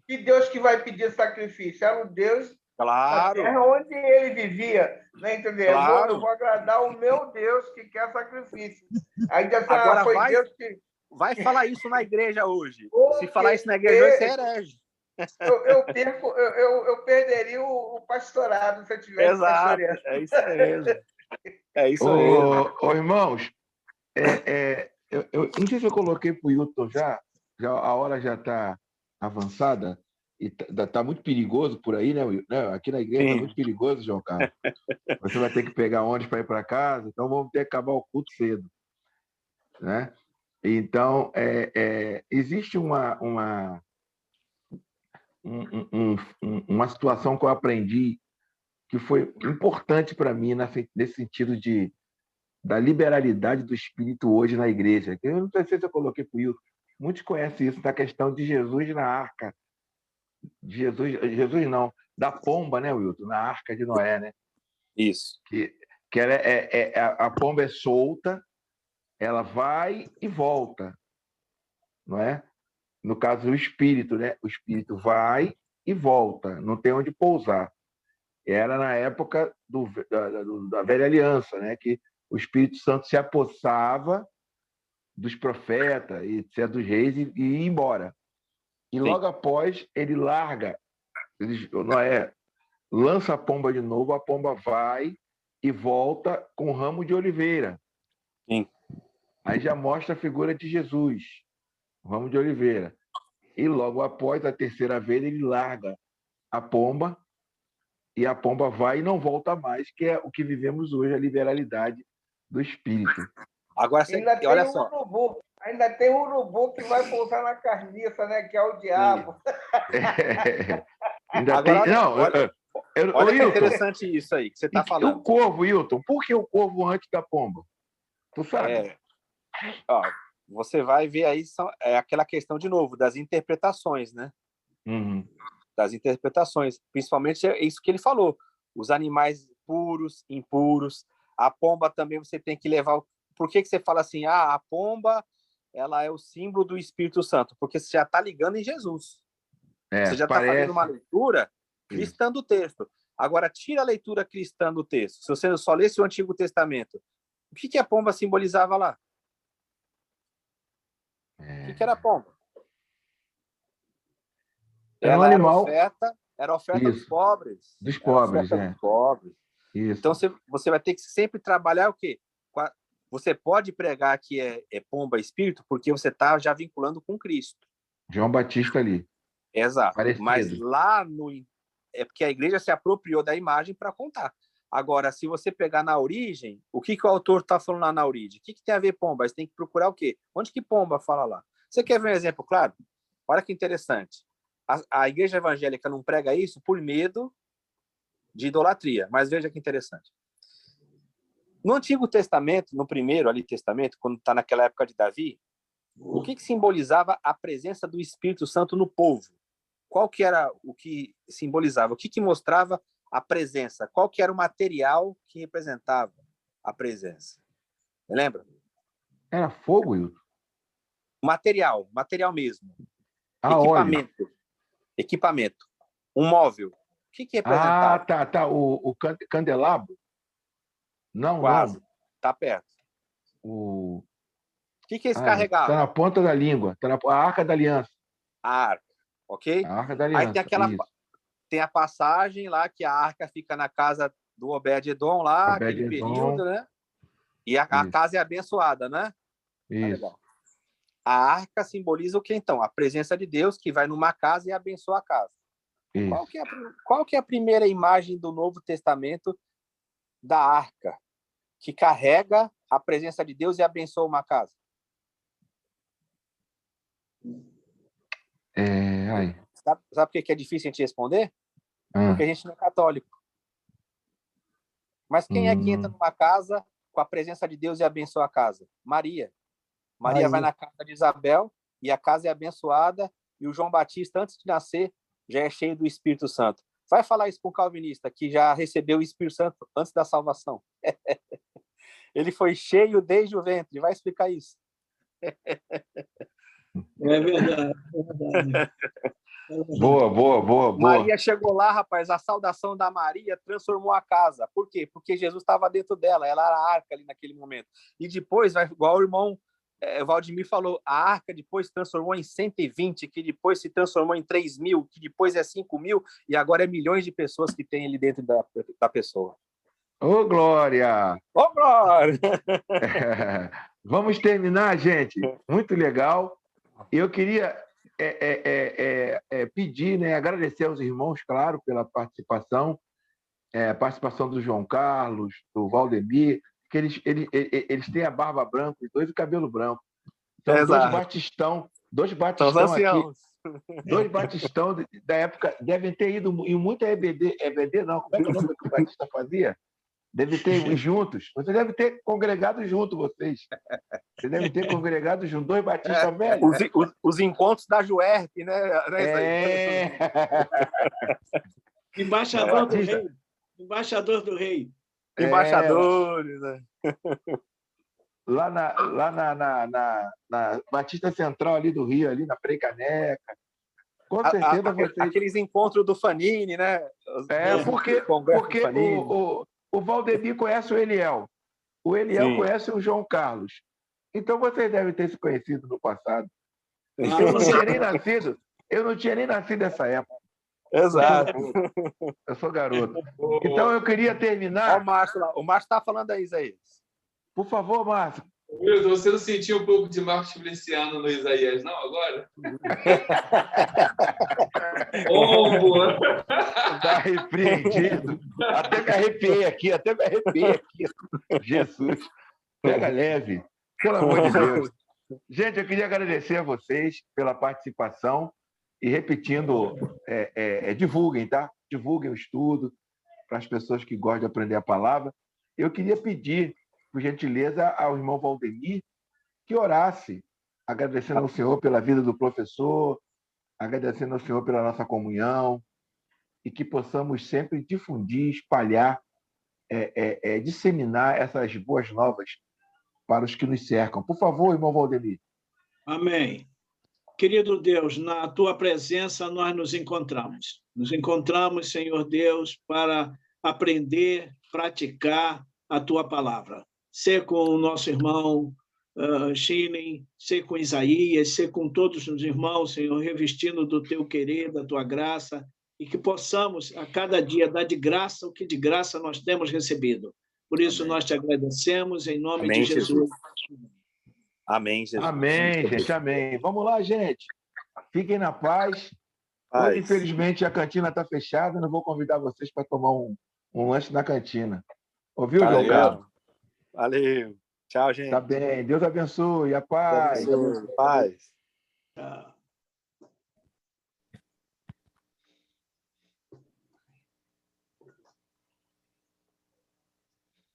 Que Deus que vai pedir sacrifício? Era o Deus da terra onde ele vivia. Né? Entendeu? Claro. Eu vou agradar o meu Deus que quer sacrifício. Aí diz assim, agora foi Deus que... Vai falar isso na igreja hoje. Se falar isso na igreja hoje, você é herege. Eu perderia o pastorado se eu tivesse. Exato, é isso mesmo. É isso mesmo. Irmãos, eu não sei se eu coloquei para o Hilton já, a hora já está avançada e está muito perigoso por aí, né? Aqui na igreja está muito perigoso, João Carlos. Você vai ter que pegar ônibus para ir para casa, então vamos ter que acabar o culto cedo, né? Então, existe uma situação que eu aprendi que foi importante para mim nesse sentido da liberalidade do espírito hoje na igreja. Eu não sei se eu coloquei para o Wilson. Muitos conhecem isso, da questão de Jesus na arca. Jesus não, da pomba, né, Wilson? Na arca de Noé, né? Isso. Que a pomba é solta, ela vai e volta, não é? No caso, o espírito, né? O espírito vai e volta, não tem onde pousar. Era na época da velha aliança, né? Que o Espírito Santo se apossava dos profetas e dos reis e ia embora. E logo após, ele larga, Noé lança a pomba de novo, a pomba vai e volta com ramo de oliveira. Sim. Aí já mostra a figura de Jesus, o ramo de oliveira. E logo após, a terceira vez, ele larga a pomba e a pomba vai e não volta mais, que é o que vivemos hoje, a liberalidade do espírito. Agora, olha só. Ainda tem um urubu que vai pousar na carniça, né? Que é o diabo. Ainda tem... Olha que interessante isso aí que você está falando. E o corvo, Wilton? Por que o corvo antes da pomba? Tu sabe? Você vai ver aí aquela questão, de novo, das interpretações, né? Uhum. Das interpretações. Principalmente é isso que ele falou. Os animais puros, impuros. A pomba também você tem que levar... Por que você fala assim, a pomba ela é o símbolo do Espírito Santo? Porque você já está ligando em Jesus. Você já está parece. fazendo uma leitura cristã do texto. Agora, tira a leitura cristã do texto. Se você só lesse o Antigo Testamento, o que a pomba simbolizava lá? O que era a pomba? Era um Ela animal. era a oferta dos Isso. pobres. Dos Era a pobres, oferta dos pobres. Isso. Então, você vai ter que sempre trabalhar o quê? Você pode pregar que é pomba espírito, porque você está já vinculando com Cristo. João Batista ali. Exato. Parecido. Mas lá no... É porque a igreja se apropriou da imagem para contar. Agora, se você pegar na origem, o que o autor está falando lá na origem? O que tem a ver pomba? Você tem que procurar o quê? Onde que pomba fala lá? Você quer ver um exemplo claro? Olha que interessante. A igreja evangélica não prega isso por medo de idolatria. Mas veja que interessante. No Antigo Testamento, no primeiro ali Testamento, quando está naquela época de Davi, o que simbolizava a presença do Espírito Santo no povo? Qual que era o que simbolizava? O que mostrava a presença? Qual que era o material que representava a presença? Você lembra? Era fogo, Wilton? Material mesmo. Óleo. Equipamento. Um móvel. O que representava? Tá. O candelabro? Não, Quase. não. Tá perto. O que eles carregavam? Está na ponta da língua. Tá a Arca da Aliança. A arca, ok? A Arca da Aliança. Aí tem a passagem lá que a arca fica na casa do Obed-Edom lá, aquele período, né? E a casa é abençoada, né? Isso. A arca simboliza o que, então? A presença de Deus que vai numa casa e abençoa a casa. Qual que é a primeira imagem do Novo Testamento da arca que carrega a presença de Deus e abençoa uma casa? Sabe por que é difícil a gente responder? Porque a gente não é católico. Mas quem é que entra numa casa com a presença de Deus e abençoa a casa? Maria. Maria vai na casa de Isabel e a casa é abençoada, e o João Batista, antes de nascer, já é cheio do Espírito Santo. Vai falar isso com o calvinista, que já recebeu o Espírito Santo antes da salvação. Ele foi cheio desde o ventre. Vai explicar isso. É verdade. Boa. Maria chegou lá, rapaz, a saudação da Maria transformou a casa. Por quê? Porque Jesus estava dentro dela, ela era a arca ali naquele momento. E depois, igual o irmão Valdemir falou, a arca depois se transformou em 120, que depois se transformou em 3.000, que depois é 5.000, e agora é milhões de pessoas que tem ali dentro da pessoa. Ô, Glória! Ô, Glória! Vamos terminar, gente. Muito legal. Eu queria pedir, né, agradecer aos irmãos, claro, pela participação, a participação do João Carlos, do Valdemir, que eles têm a barba branca e o cabelo branco. São dois batistão aqui. Dois batistão da época, devem ter ido em muita EBD. EBD não, como é que é o nome que o Batista fazia? Deve ter ido juntos. Você deve ter congregado junto, vocês. Você deve ter congregado junto. Dois batistas velhos. Os encontros da Juerp, né? Embaixador do rei. Embaixador do rei. Embaixadores, né? Lá na Batista Central ali do Rio, ali na Frei Caneca. Com certeza vocês... Aqueles encontros do Fanini, né? Porque o Valdemir conhece o Eliel. O Eliel conhece o João Carlos. Então vocês devem ter se conhecido no passado. Eu não tinha nem nascido nessa época. Exato. Eu sou garoto. Então eu queria terminar... O Márcio está falando aí, Isaías. Por favor, Márcio. Wilson, você não sentiu um pouco de Marcos Feliciano no Isaías, não, agora? Está repreendido. Até me arrepiei aqui. Jesus. Pega leve. Pelo amor de Deus. Gente, eu queria agradecer a vocês pela participação e, repetindo, divulguem, tá? Divulguem o estudo para as pessoas que gostam de aprender a palavra. Eu queria pedir, por gentileza, ao irmão Valdemir que orasse, agradecendo ao Senhor pela vida do professor, agradecendo ao Senhor pela nossa comunhão, e que possamos sempre difundir, espalhar, disseminar essas boas novas para os que nos cercam. Por favor, irmão Valdemir. Amém. Querido Deus, na tua presença nós nos encontramos. Nos encontramos, Senhor Deus, para aprender, praticar a tua palavra. Ser com o nosso irmão Chinen, ser com Isaías, ser com todos os irmãos, Senhor, revestindo do teu querer, da tua graça, e que possamos a cada dia dar de graça o que de graça nós temos recebido. Por isso Amém. nós te agradecemos em nome Amém, de Jesus. Amém, Jesus. Amém, gente, amém. Vamos lá, gente. Fiquem na paz. Hoje, infelizmente, a cantina está fechada. Não vou convidar vocês para tomar um lanche na cantina. Ouviu, Valeu. João Carlos? Valeu. Tchau, gente. Tá bem. Deus abençoe. A paz. Deus abençoe. Paz. Tchau.